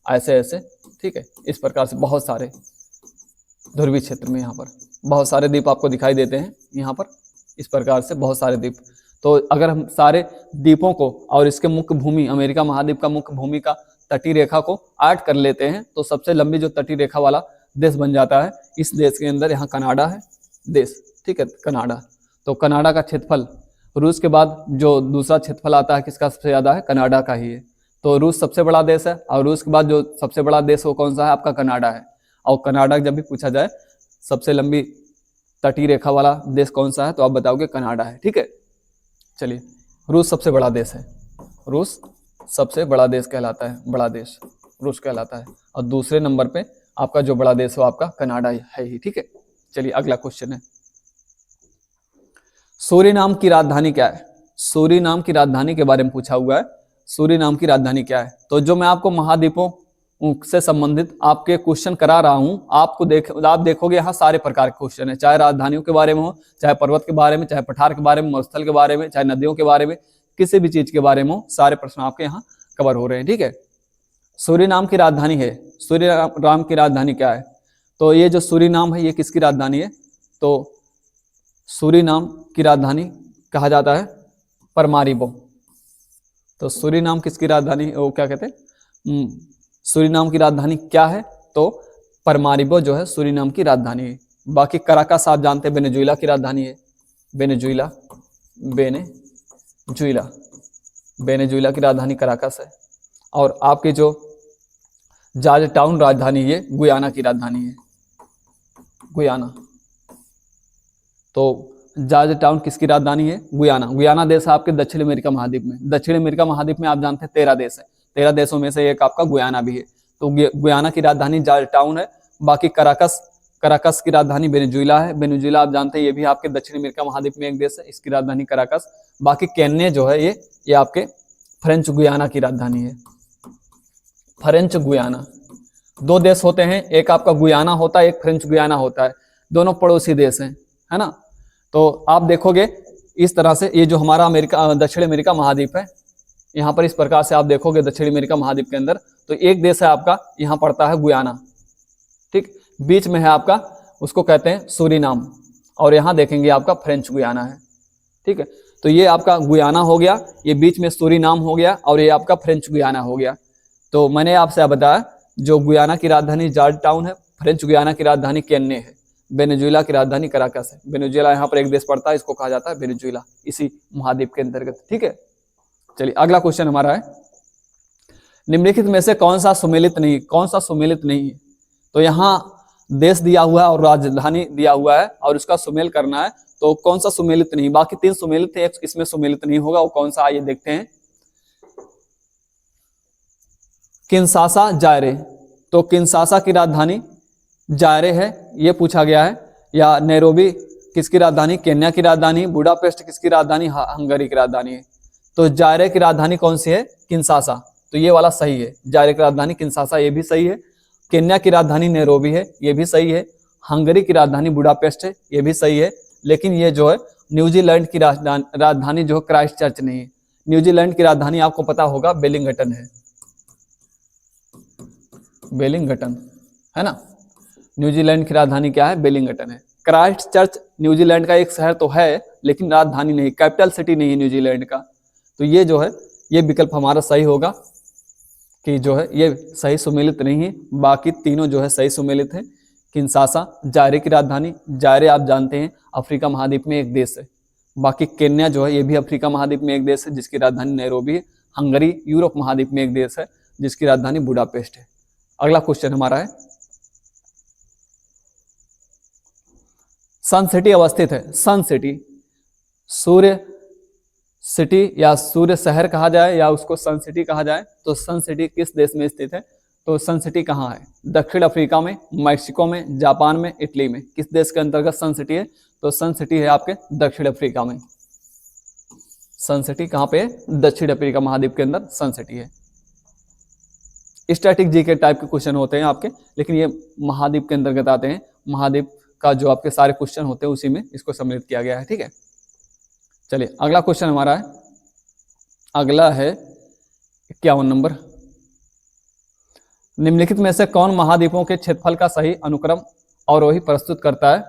Speaker 1: ऐसे ऐसे, ठीक है, इस प्रकार से बहुत सारे ध्रुवीय क्षेत्र में यहाँ पर बहुत सारे द्वीप आपको दिखाई देते हैं, यहाँ पर इस प्रकार से बहुत सारे द्वीप। तो अगर हम सारे द्वीपों को और इसके मुख्य भूमि, अमेरिका महाद्वीप का मुख्य भूमि का तटीय रेखा को ऐड कर लेते हैं तो सबसे लंबी जो तटीय रेखा वाला देश बन जाता है। इस देश के अंदर यहाँ कनाडा है देश, ठीक है, कनाडा। तो कनाडा का क्षेत्रफल रूस के बाद जो दूसरा क्षेत्रफल आता है किसका सबसे ज्यादा है? कनाडा का ही है। तो रूस सबसे बड़ा देश है और रूस के बाद जो सबसे बड़ा देश वो कौन सा है? आपका कनाडा है। और कनाडा जब भी पूछा जाए सबसे लंबी तटीय रेखा वाला देश कौन सा है तो आप बताओगे कनाडा है। ठीक है, चलिए रूस सबसे बड़ा देश है, रूस सबसे बड़ा देश कहलाता है, बड़ा देश रूस कहलाता है। और दूसरे नंबर पे आपका जो बड़ा देश हो आपका कनाडा है ही। ठीक है, चलिए अगला क्वेश्चन है, सूरीनाम की राजधानी क्या है? सूरीनाम की राजधानी के बारे में पूछा हुआ है, सूरीनाम की राजधानी क्या है? तो जो मैं आपको महाद्वीपों से संबंधित आपके क्वेश्चन करा रहा हूं, आप देखोगे यहाँ सारे प्रकार के क्वेश्चन है, चाहे राजधानियों के बारे में हो, चाहे पर्वत के बारे में, चाहे पठार के बारे में, मरुस्थल के बारे में, चाहे नदियों के बारे में, किसी भी चीज के बारे में हो, सारे प्रश्न आपके यहाँ कवर हो रहे हैं। ठीक है, सूरीनाम की राजधानी है, सूरीनाम की राजधानी क्या है? तो ये जो सूरीनाम है ये किसकी राजधानी है? तो सूरीनाम की राजधानी कहा जाता है परमारिबो। तो सूरीनाम किसकी राजधानी, वो क्या कहते हैं, सूरीनाम की राजधानी क्या है? तो परमारिबो जो है सूरीनाम की राजधानी है। बाकी कराकास आप जानते हैं वेनेजुएला की राजधानी है, वेनेजुएला वेनेजुएला की राजधानी कराकास है। और आपकी जो जॉर्ज टाउन राजधानी है गुयाना की राजधानी है, गुयाना। तो जॉर्ज टाउन किसकी राजधानी है? गुयाना। गुयाना देश है आपके दक्षिण अमेरिका महाद्वीप में। दक्षिण अमेरिका महाद्वीप में आप जानते हैं 13 देश है, 13 देशों में से एक आपका गुयाना भी है। तो गुयाना की राजधानी जॉर्ज टाउन है। बाकी कराकस की राजधानी वेनेजुएला है। वेनेजुएला आप जानते हैं ये भी आपके दक्षिण अमेरिका महाद्वीप में एक देश है, इसकी राजधानी कराकस। बाकी केन्या जो है ये आपके फ्रेंच गुयाना की राजधानी है, फ्रेंच गुयाना। 2 देश होते हैं, एक आपका गुयाना होता है, एक फ्रेंच गुयाना होता है, दोनों पड़ोसी देश हैं, है ना। तो आप देखोगे इस तरह से ये जो हमारा दक्षिण अमेरिका महाद्वीप है, यहाँ पर इस प्रकार से आप देखोगे दक्षिण अमेरिका महाद्वीप के अंदर तो एक देश है आपका यहाँ पड़ता है गुयाना, ठीक, बीच में है आपका उसको कहते हैं सूरीनाम, और यहाँ देखेंगे आपका फ्रेंच गुयाना है। ठीक है, तो ये आपका गुयाना हो गया, ये बीच में सूरीनाम हो गया, और ये आपका फ्रेंच गुयाना हो गया। तो मैंने आपसे बताया जो गुयाना की राजधानी जॉर्ज टाउन है, फ्रेंच गुयाना की राजधानी केन्या है, वेनेजुएला की राजधानी कराकस है। वेनेजुएला यहाँ पर एक देश पड़ता है, इसको कहा जाता है वेनेजुएला, इसी महाद्वीप के अंतर्गत। ठीक है, चलिए अगला क्वेश्चन हमारा है, निम्नलिखित में से कौन सा सुमेलित नहीं है? तो यहाँ देश दिया हुआ है और राजधानी दिया हुआ है और उसका सुमेल करना है, तो कौन सा सुमेलित नहीं? बाकी 3 सुमेलित है, एक इसमें सुमेलित नहीं होगा, वो कौन सा आइए देखते हैं। किंशासा जायरे, तो किंशासा की राजधानी जायरे है, ये पूछा गया है। या नैरोबी किसकी राजधानी? केन्या की राजधानी। बुडापेस्ट किसकी राजधानी? हंगरी की राजधानी है। तो जायरे की राजधानी कौन सी है? किंशासा। तो ये वाला सही है, जायरे की राजधानी किंशासा, ये भी सही है। केन्या की राजधानी नैरोबी है, ये भी सही है। हंगरी की राजधानी बुडापेस्ट है, ये भी सही है। लेकिन ये जो है न्यूजीलैंड की राजधानी जो है क्राइस्ट चर्च नहीं है। न्यूजीलैंड की राजधानी आपको पता होगा वेलिंगटन है, वेलिंगटन है ना। न्यूजीलैंड की राजधानी क्या है? वेलिंगटन है। क्राइस्ट चर्च न्यूजीलैंड का एक शहर तो है लेकिन राजधानी नहीं, कैपिटल सिटी नहीं है न्यूजीलैंड का। तो ये जो है ये विकल्प हमारा सही होगा कि जो है ये सही सुमेलित नहीं है। बाकी तीनों जो है सही सुमेलित है। किंशासा जायरे की राजधानी, जायरे आप जानते हैं अफ्रीका महाद्वीप में एक देश है। बाकी केन्या जो है ये भी अफ्रीका महाद्वीप में एक देश है जिसकी राजधानी नैरोबी है। हंगरी यूरोप महाद्वीप में एक देश है जिसकी राजधानी बुडापेस्ट है। अगला क्वेश्चन हमारा है, सन सिटी अवस्थित है। सन सिटी, सूर्य सिटी या सूर्य शहर कहा जाए या उसको सन सिटी कहा जाए, तो सन सिटी किस देश में स्थित है? तो सन सिटी कहाँ है? दक्षिण अफ्रीका में, मैक्सिको में, जापान में, इटली में। किस देश के अंतर्गत सन सिटी है? तो सन सिटी है आपके दक्षिण अफ्रीका में। सन सिटी कहाँ पे है? दक्षिण अफ्रीका महाद्वीप के अंदर सन सिटी है। स्टैटिक जीके टाइप के क्वेश्चन होते हैं आपके, लेकिन ये महाद्वीप के अंतर्गत आते हैं। महाद्वीप का जो आपके सारे क्वेश्चन होते हैं उसी में इसको सम्मिलित किया गया है। ठीक है, चलिए अगला क्वेश्चन हमारा है, अगला है 51 नंबर। निम्नलिखित में से कौन महाद्वीपों के क्षेत्रफल का सही अनुक्रम अवरोही प्रस्तुत करता है?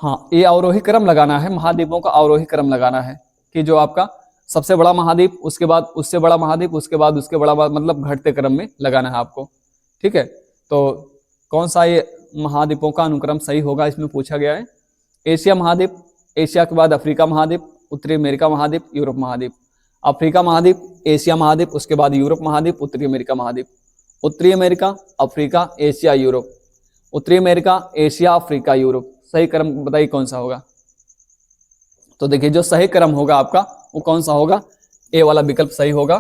Speaker 1: हाँ, ये अवरोही क्रम लगाना है, महाद्वीपों का अवरोही क्रम लगाना है कि जो आपका सबसे बड़ा महाद्वीप, उसके बाद उससे बड़ा महाद्वीप, उसके बाद उसके बड़ा, मतलब घटते क्रम में लगाना है आपको। ठीक है, तो कौन सा ये महाद्वीपों का अनुक्रम सही होगा इसमें पूछा गया है। एशिया महाद्वीप, एशिया के बाद अफ्रीका महाद्वीप, उत्तरी अमेरिका महाद्वीप, यूरोप महाद्वीप। अफ्रीका महाद्वीप, एशिया महाद्वीप, उसके बाद यूरोप महाद्वीप, उत्तरी अमेरिका महाद्वीप। उत्तरी अमेरिका, अफ्रीका, एशिया, यूरोप। उत्तरी अमेरिका, एशिया, अफ्रीका, यूरोप। सही क्रम बताइए कौन सा होगा? तो देखिए जो सही क्रम होगा आपका वो कौन सा होगा? ए वाला विकल्प सही होगा।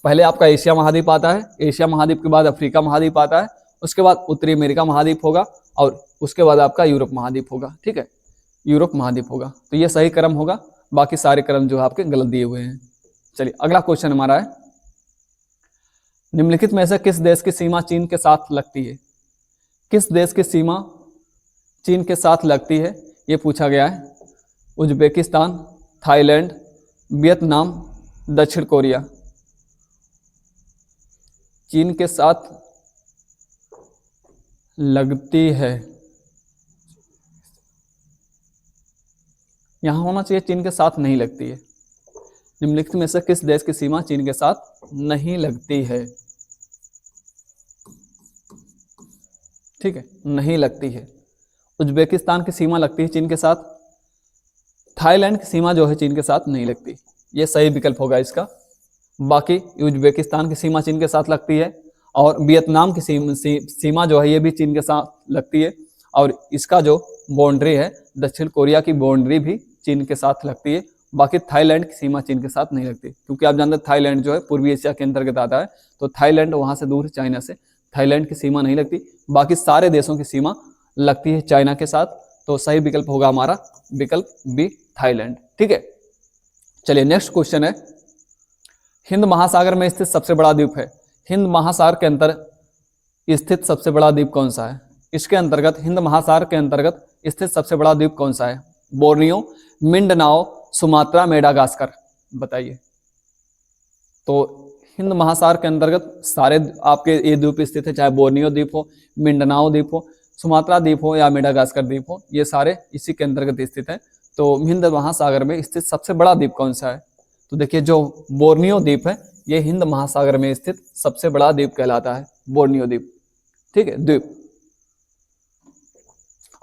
Speaker 1: पहले आपका एशिया महाद्वीप आता है, एशिया महाद्वीप के बाद अफ्रीका महाद्वीप आता है, उसके बाद उत्तरी अमेरिका महाद्वीप होगा और उसके बाद आपका यूरोप महाद्वीप होगा। ठीक है, यूरोप महाद्वीप होगा। तो ये सही क्रम होगा, बाकी सारे क्रम जो है आपके गलत दिए हुए हैं। चलिए अगला क्वेश्चन हमारा है, निम्नलिखित में से किस देश की सीमा चीन के साथ लगती है? किस देश की सीमा चीन के साथ लगती है ये पूछा गया है। उज्बेकिस्तान, थाईलैंड, वियतनाम, दक्षिण कोरिया। चीन के साथ लगती है, यहां होना चाहिए चीन के साथ नहीं लगती है। निम्नलिखित में से किस देश की सीमा चीन के साथ नहीं लगती है? ठीक है, नहीं लगती है। उज्बेकिस्तान की सीमा लगती है चीन के साथ, थाईलैंड की सीमा जो है चीन के साथ नहीं लगती। ये सही विकल्प होगा इसका। बाकी उज्बेकिस्तान की सीमा चीन के साथ लगती है और वियतनाम की सीमा जो है ये भी चीन के साथ लगती है और इसका जो बाउंड्री है दक्षिण कोरिया की बाउंड्री भी चीन के साथ लगती है। बाकी थाईलैंड की सीमा चीन के साथ नहीं लगती, क्योंकि आप जानते हैं थाईलैंड जो है पूर्वी एशिया के अंतर्गत आता है, तो थाईलैंड वहां से दूर है चाइना से, थाईलैंड की सीमा नहीं लगती। बाकी सारे देशों की सीमा लगती है चाइना के साथ। तो सही विकल्प होगा हमारा विकल्प बी, थाईलैंड। ठीक है, चलिए नेक्स्ट क्वेश्चन है, हिंद महासागर में स्थित सबसे बड़ा द्वीप है। हिंद महासागर के अंतर स्थित सबसे बड़ा द्वीप कौन सा है? इसके अंतर्गत हिंद महासागर के अंतर्गत स्थित सबसे बड़ा द्वीप कौन सा है? Borneo, Mindanao, Sumatra, Madagascar. बताइए। तो हिंद महासागर के अंतर्गत सारे आपके ये द्वीप स्थित है, चाहे बोर्नियो द्वीप हो, मिंडनाओ द्वीप हो, सुमात्रा द्वीप हो या मेडागास्कर द्वीप हो, ये सारे इसी के अंतर्गत स्थित है। तो हिंद महासागर में स्थित सबसे बड़ा द्वीप कौन सा है? तो देखिए जो बोर्नियो द्वीप है ये हिंद महासागर में स्थित सबसे बड़ा द्वीप कहलाता है, बोर्नियो द्वीप। ठीक है, द्वीप।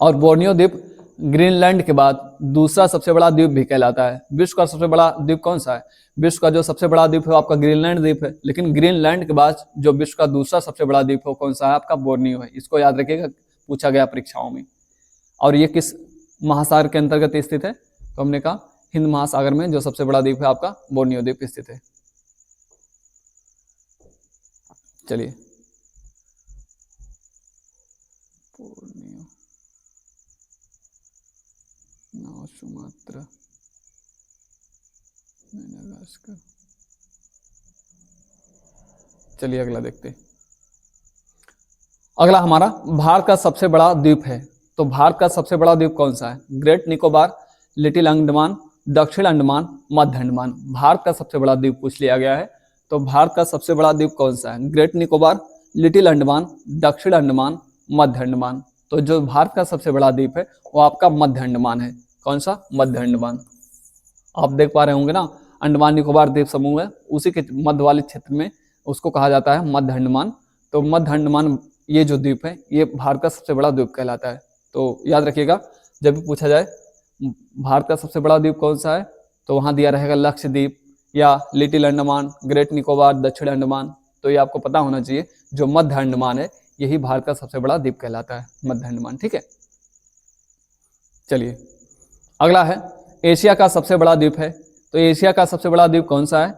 Speaker 1: और बोर्नियो द्वीप ग्रीनलैंड के बाद दूसरा सबसे बड़ा द्वीप भी कहलाता है। विश्व का सबसे बड़ा द्वीप कौन सा है? विश्व का जो सबसे बड़ा द्वीप है आपका ग्रीनलैंड द्वीप है, लेकिन ग्रीनलैंड के बाद जो विश्व का दूसरा सबसे बड़ा द्वीप है कौन सा है? आपका बोर्नियो है। इसको याद रखिएगा, पूछा गया परीक्षाओं में। और ये किस महासागर के अंतर्गत स्थित है? तो हमने कहा हिंद महासागर में जो सबसे बड़ा द्वीप है आपका बोर्नियो द्वीप स्थित है। चलिए, बोर्नियो, सुमात्रा, मेडागास्कर। चलिए अगला देखते हैं। अगला हमारा भारत का सबसे बड़ा द्वीप है, तो भारत का सबसे बड़ा द्वीप कौन सा है? ग्रेट निकोबार, लिटिल अंडमान, दक्षिण अंडमान, मध्य अंडमान। भारत का सबसे बड़ा द्वीप पूछ लिया गया है, तो भारत का सबसे बड़ा द्वीप कौन सा है? ग्रेट निकोबार, लिटिल अंडमान, दक्षिण अंडमान, मध्य अंडमान। तो जो भारत का सबसे बड़ा द्वीप है वो आपका मध्य अंडमान है। कौन सा? मध्य अंडमान। आप देख पा रहे होंगे ना, अंडमान निकोबार द्वीप समूह है, उसी के मध्य वाले क्षेत्र में उसको कहा जाता है मध्य अंडमान। तो मध्य अंडमान ये जो द्वीप है ये भारत का सबसे बड़ा द्वीप कहलाता है। तो याद रखिएगा, जब भी पूछा जाए भारत का सबसे बड़ा द्वीप कौन सा है, तो वहां दिया रहेगा लक्षद्वीप या लिटिल अंडमान, ग्रेट निकोबार, दक्षिण अंडमान। तो ये आपको पता होना चाहिए, जो मध्य अंडमान है यही भारत का सबसे बड़ा द्वीप कहलाता है, मध्य अंडमान। ठीक है, चलिए अगला है एशिया का सबसे बड़ा द्वीप है, तो एशिया का सबसे बड़ा द्वीप कौन सा है?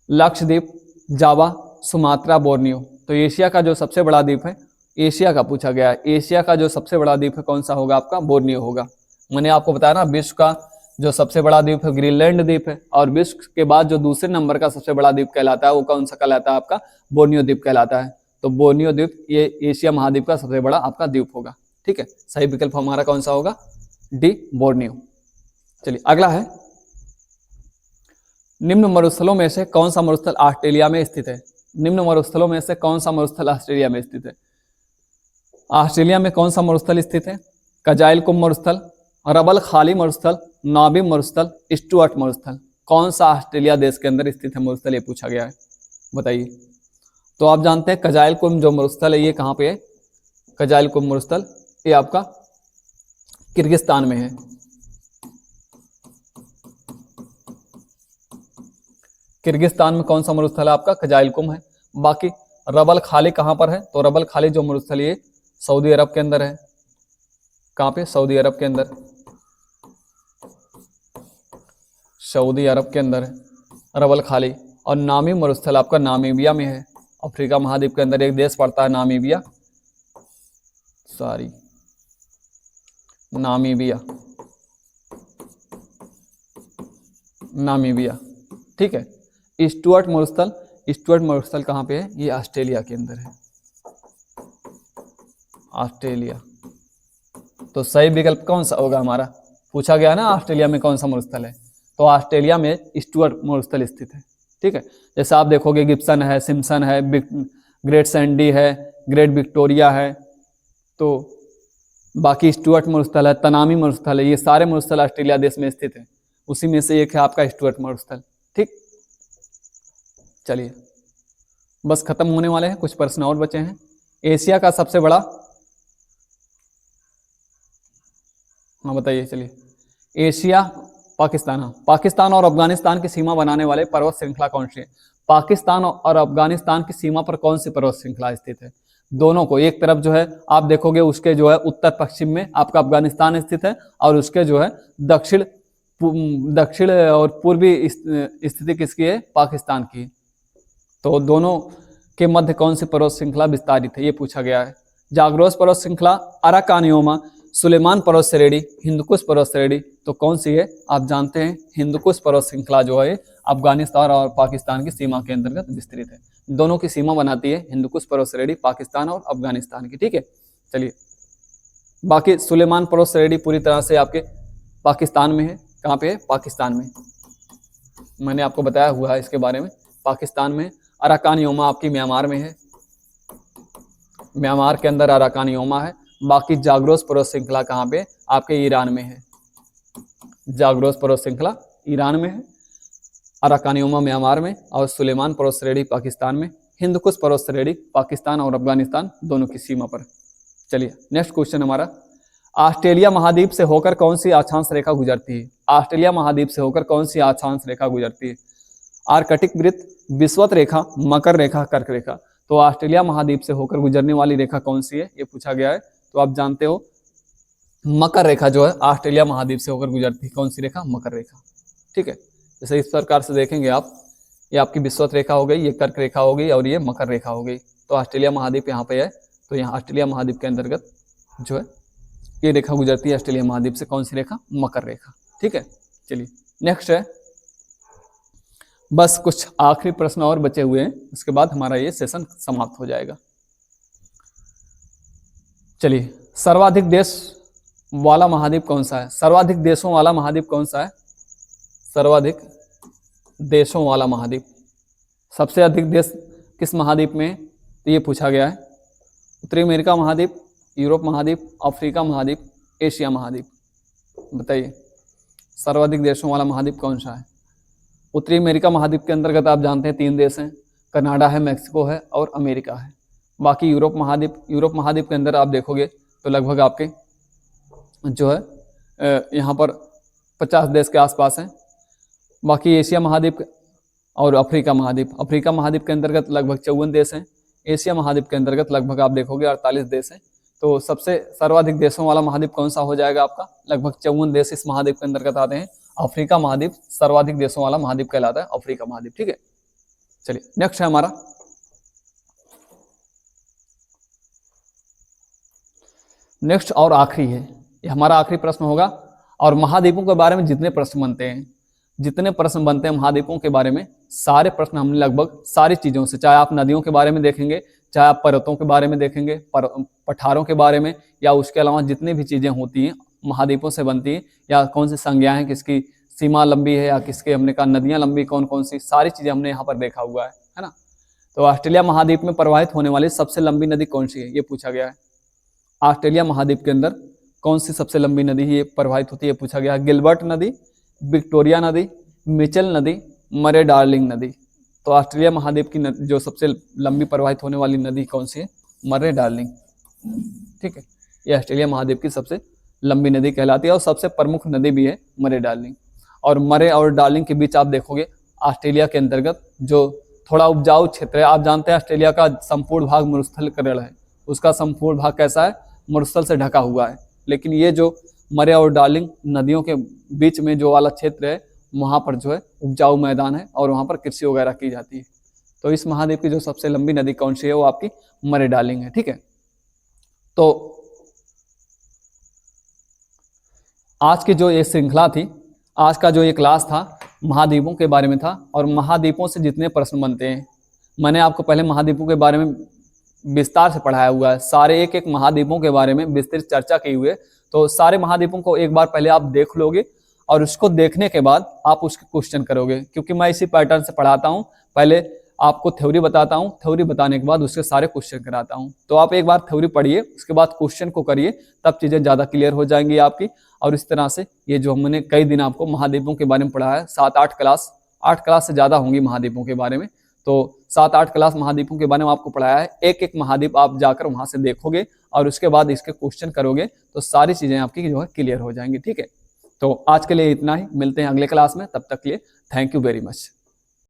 Speaker 1: लक्षद्वीप, जावा, सुमात्रा, बोर्नियो। तो एशिया का जो सबसे बड़ा द्वीप है, एशिया का पूछा गया है, एशिया का जो सबसे बड़ा द्वीप है कौन सा होगा? आपका बोर्नियो होगा। मैंने आपको बताया ना, विश्व का जो सबसे बड़ा द्वीप है ग्रीनलैंड द्वीप है, और विश्व के बाद जो दूसरे नंबर का सबसे बड़ा द्वीप कहलाता है वो कौन सा कहलाता है? आपका बोर्नियो द्वीप कहलाता है। तो बोर्नियो द्वीप ये एशिया महाद्वीप का सबसे बड़ा आपका द्वीप होगा। ठीक है, सही विकल्प हमारा कौन सा होगा? D, Borneo. चलिए अगला है, निम्न मरुस्थलों में से कौन सा मरुस्थल ऑस्ट्रेलिया में स्थित है? निम्न मरुस्थलों में से कौन सा मरुस्थल ऑस्ट्रेलिया में स्थित है? ऑस्ट्रेलिया में कौन सा मरुस्थल स्थित है? कजाइल कुम मरुस्थल, रबल खाली मरुस्थल, नाबिम मरुस्थल, स्टुअर्ट मरुस्थल। कौन सा ऑस्ट्रेलिया देश के अंदर स्थित है मरुस्थल, ये पूछा गया है, बताइए। तो आप जानते हैं कजाइल कुम जो मरुस्थल है ये कहाँ पे है? कजाइल कुम मरुस्थल ये आपका किर्गिस्तान में है। किर्गिस्तान में कौन सा मरुस्थल है? आपका कजाइल कुम है। बाकी रबल खाली कहाँ पर है? तो रबल खाली जो मरुस्थल ये सऊदी अरब के अंदर है। कहाँ पे? सऊदी अरब के अंदर, सऊदी अरब के अंदर है रबल खाली। और नामी मरुस्थल आपका नामीबिया में है, अफ्रीका महाद्वीप के अंदर एक देश पड़ता है नामीबिया, नामीबिया, नामीबिया। ठीक है, स्टुअर्ट मरुस्थल, स्टुअर्ट मरुस्थल कहाँ पे है? ये ऑस्ट्रेलिया के अंदर है, ऑस्ट्रेलिया। तो सही विकल्प कौन सा होगा हमारा? पूछा गया ना ऑस्ट्रेलिया में कौन सा मरुस्थल है, तो ऑस्ट्रेलिया में स्टुअर्ट मरुस्थल स्थित है। ठीक है, जैसे आप देखोगे गिब्सन है, सिम्पसन है, ग्रेट सैंडी है, ग्रेट विक्टोरिया है, तो बाकी स्टुअर्ट मरुस्थल है, तनामी मरुस्थल है, ये सारे मरुस्थल ऑस्ट्रेलिया देश में स्थित है। उसी में से एक है आपका स्टुअर्ट मरुस्थल। ठीक, चलिए बस खत्म होने वाले हैं, कुछ प्रश्न और बचे हैं। एशिया का सबसे बड़ा, हाँ बताइए, चलिए। एशिया, पाकिस्तान, हाँ, पाकिस्तान और अफगानिस्तान की सीमा बनाने वाले पर्वत श्रृंखला कौन सी है? पाकिस्तान और अफगानिस्तान की सीमा पर कौन सी पर्वत श्रृंखला स्थित है? दोनों को, एक तरफ जो है आप देखोगे उसके जो है उत्तर पश्चिम में आपका अफगानिस्तान स्थित है, और उसके जो है दक्षिण और पूर्वी स्थिति किसकी है? पाकिस्तान की। तो दोनों के मध्य कौन सी पर्वत श्रृंखला विस्तारित है, ये पूछा गया है। जाग्रोस पर्वत श्रृंखला, अराकानियोमा, सुलेमान पर्वत श्रेणी, हिंदकुश पर्वत श्रेणी। तो कौन सी है? आप जानते हैं हिंदकुश पर्वत श्रृंखला जो है अफगानिस्तान और पाकिस्तान की सीमा के अंतर्गत विस्तृत है। दोनों की सीमा बनाती है हिंदकुश पर्वत श्रेणी, पाकिस्तान और अफगानिस्तान की। ठीक है, चलिए। बाकी सुलेमान पर्वत श्रेणी पूरी तरह से आपके पाकिस्तान में है। कहाँ पे है? पाकिस्तान में, मैंने आपको बताया हुआ है इसके बारे में, पाकिस्तान में। अराकानियोमा आपकी म्यांमार में है, म्यांमार के अंदर अराकानियोमा है। बाकी जाग्रोस पर्वत श्रृंखला कहाँ पे? आपके ईरान में है, जाग्रोस पर्वत श्रृंखला ईरान में है, अराकानियोमा म्यांमार में, और सुलेमान पर्वत श्रेणी पाकिस्तान में। हिंदकुश पर्वत श्रेणी पाकिस्तान और अफगानिस्तान दोनों की सीमा पर। चलिए नेक्स्ट क्वेश्चन हमारा, ऑस्ट्रेलिया महाद्वीप से होकर कौन सी अक्षांश रेखा गुजरती है? ऑस्ट्रेलिया महाद्वीप से होकर कौन सी अक्षांश रेखा गुजरती है? आर्कटिक वृत्त, विषुवत रेखा, मकर रेखा, कर्क रेखा। तो ऑस्ट्रेलिया महाद्वीप से होकर गुजरने वाली रेखा कौन सी है, ये पूछा गया है। तो आप जानते हो मकर रेखा जो है ऑस्ट्रेलिया महाद्वीप से होकर गुजरती है। कौन सी रेखा? मकर रेखा। ठीक है, जैसे इस प्रकार से देखेंगे आप, ये आपकी विषुवत रेखा हो गई, ये कर्क रेखा हो गई, और ये मकर रेखा हो गई। तो ऑस्ट्रेलिया महाद्वीप यहाँ पे है, तो यहाँ ऑस्ट्रेलिया महाद्वीप के अंतर्गत जो है ये रेखा गुजरती है ऑस्ट्रेलिया महाद्वीप से। कौन सी रेखा? मकर रेखा। ठीक है, चलिए नेक्स्ट है, बस कुछ आखिरी प्रश्न और बचे हुए हैं, उसके बाद हमारा ये सेशन समाप्त हो जाएगा। चलिए, सर्वाधिक देश वाला महाद्वीप कौन सा है? सर्वाधिक देशों वाला महाद्वीप कौन सा है? सर्वाधिक देशों वाला महाद्वीप, सबसे अधिक देश किस महाद्वीप में है? तो ये पूछा गया है। उत्तरी अमेरिका महाद्वीप, यूरोप महाद्वीप, अफ्रीका महाद्वीप, एशिया महाद्वीप। बताइए सर्वाधिक देशों वाला महाद्वीप कौन सा है? उत्तरी अमेरिका महाद्वीप के अंतर्गत आप जानते हैं 3 देश हैं, कनाडा है, मैक्सिको है और अमेरिका है। बाकी यूरोप महाद्वीप के अंदर आप देखोगे तो लगभग आपके जो है यहाँ पर 50 देश के आसपास हैं। बाकी एशिया महाद्वीप और अफ्रीका महाद्वीप के अंतर्गत लगभग 54 देश हैं। एशिया महाद्वीप के अंतर्गत लगभग आप देखोगे 48 देश हैं। तो सबसे सर्वाधिक देशों वाला महाद्वीप कौन सा हो जाएगा आपका? लगभग 54 देश इस महाद्वीप के अंतर्गत आते हैं। अफ्रीका महाद्वीप सर्वाधिक देशों वाला महाद्वीप कहलाता है, अफ्रीका महाद्वीप। ठीक है, चलिए नेक्स्ट है हमारा नेक्स्ट और आखिरी है, ये हमारा आखिरी प्रश्न होगा। और महाद्वीपों के बारे में जितने प्रश्न बनते हैं महाद्वीपों के बारे में, सारे प्रश्न हमने लगभग सारी चीजों से, चाहे आप नदियों के बारे में देखेंगे, चाहे आप पर्वतों के बारे में देखेंगे, पठारों के बारे में, या उसके अलावा जितनी भी चीजें होती हैं महाद्वीपों से बनती हैं, या कौन सी संज्ञाएं हैं, किसकी सीमा लंबी है या किसके हमने कहा नदियां लंबी, कौन कौन सी, सारी चीजें हमने यहाँ पर देखा हुआ है ना। तो ऑस्ट्रेलिया महाद्वीप में प्रवाहित होने वाली सबसे लंबी नदी कौन सी है, ये पूछा गया है। ऑस्ट्रेलिया महाद्वीप के अंदर कौन सी सबसे लंबी नदी ये प्रवाहित होती है, पूछा गया है। गिलबर्ट नदी, विक्टोरिया नदी, मिचेल नदी, मरे डार्लिंग नदी। तो ऑस्ट्रेलिया महाद्वीप की जो सबसे लंबी प्रवाहित होने वाली नदी कौन सी है? मरे डार्लिंग। ठीक है, ये ऑस्ट्रेलिया महाद्वीप की सबसे लंबी नदी कहलाती है और सबसे प्रमुख नदी भी है मरे डार्लिंग। और मरे और डार्लिंग के बीच आप देखोगे ऑस्ट्रेलिया के अंतर्गत जो थोड़ा उपजाऊ क्षेत्र है, आप जानते हैं ऑस्ट्रेलिया का संपूर्ण भाग मरुस्थलीकरण है, उसका संपूर्ण भाग कैसा है? मरुस्थल से ढका हुआ है। लेकिन ये जो मरे और डार्लिंग नदियों के बीच में जो वाला क्षेत्र है, वहाँ पर जो है उपजाऊ मैदान है और वहाँ पर कृषि वगैरह की जाती है। तो इस महाद्वीप की जो सबसे लंबी नदी कौन सी है? वो आपकी मरे डार्लिंग है। ठीक है, तो आज की जो ये श्रृंखला थी, आज का जो ये क्लास था, महाद्वीपों के बारे में था। और महाद्वीपों से जितने प्रश्न बनते हैं, मैंने आपको पहले महाद्वीपों के बारे में विस्तार से पढ़ाया हुआ है, सारे एक एक महाद्वीपों के बारे में विस्तृत चर्चा की हुई है। तो सारे महाद्वीपों को एक बार पहले आप देख लोगे और उसको देखने के बाद आप उसके क्वेश्चन करोगे, क्योंकि मैं इसी पैटर्न से पढ़ाता हूँ। पहले आपको थ्योरी बताता हूँ, थ्योरी बताने के बाद उसके सारे क्वेश्चन कराता हूँ। तो आप एक बार थ्योरी पढ़िए, उसके बाद क्वेश्चन को करिए, तब चीज़ें ज़्यादा क्लियर हो जाएंगी आपकी। और इस तरह से ये जो हमने कई दिन आपको महाद्वीपों के बारे में पढ़ाया है, 7-8 क्लास, 8 क्लास से ज़्यादा होंगी महाद्वीपों के बारे में। तो 7-8 क्लास महाद्वीपों के बारे में आपको पढ़ाया है। एक एक महाद्वीप आप जाकर वहाँ से देखोगे और उसके बाद इसके क्वेश्चन करोगे तो सारी चीज़ें आपकी जो है क्लियर हो जाएंगी। ठीक है, तो आज के लिए इतना ही, मिलते हैं अगले क्लास में, तब तक के लिए थैंक यू वेरी मच।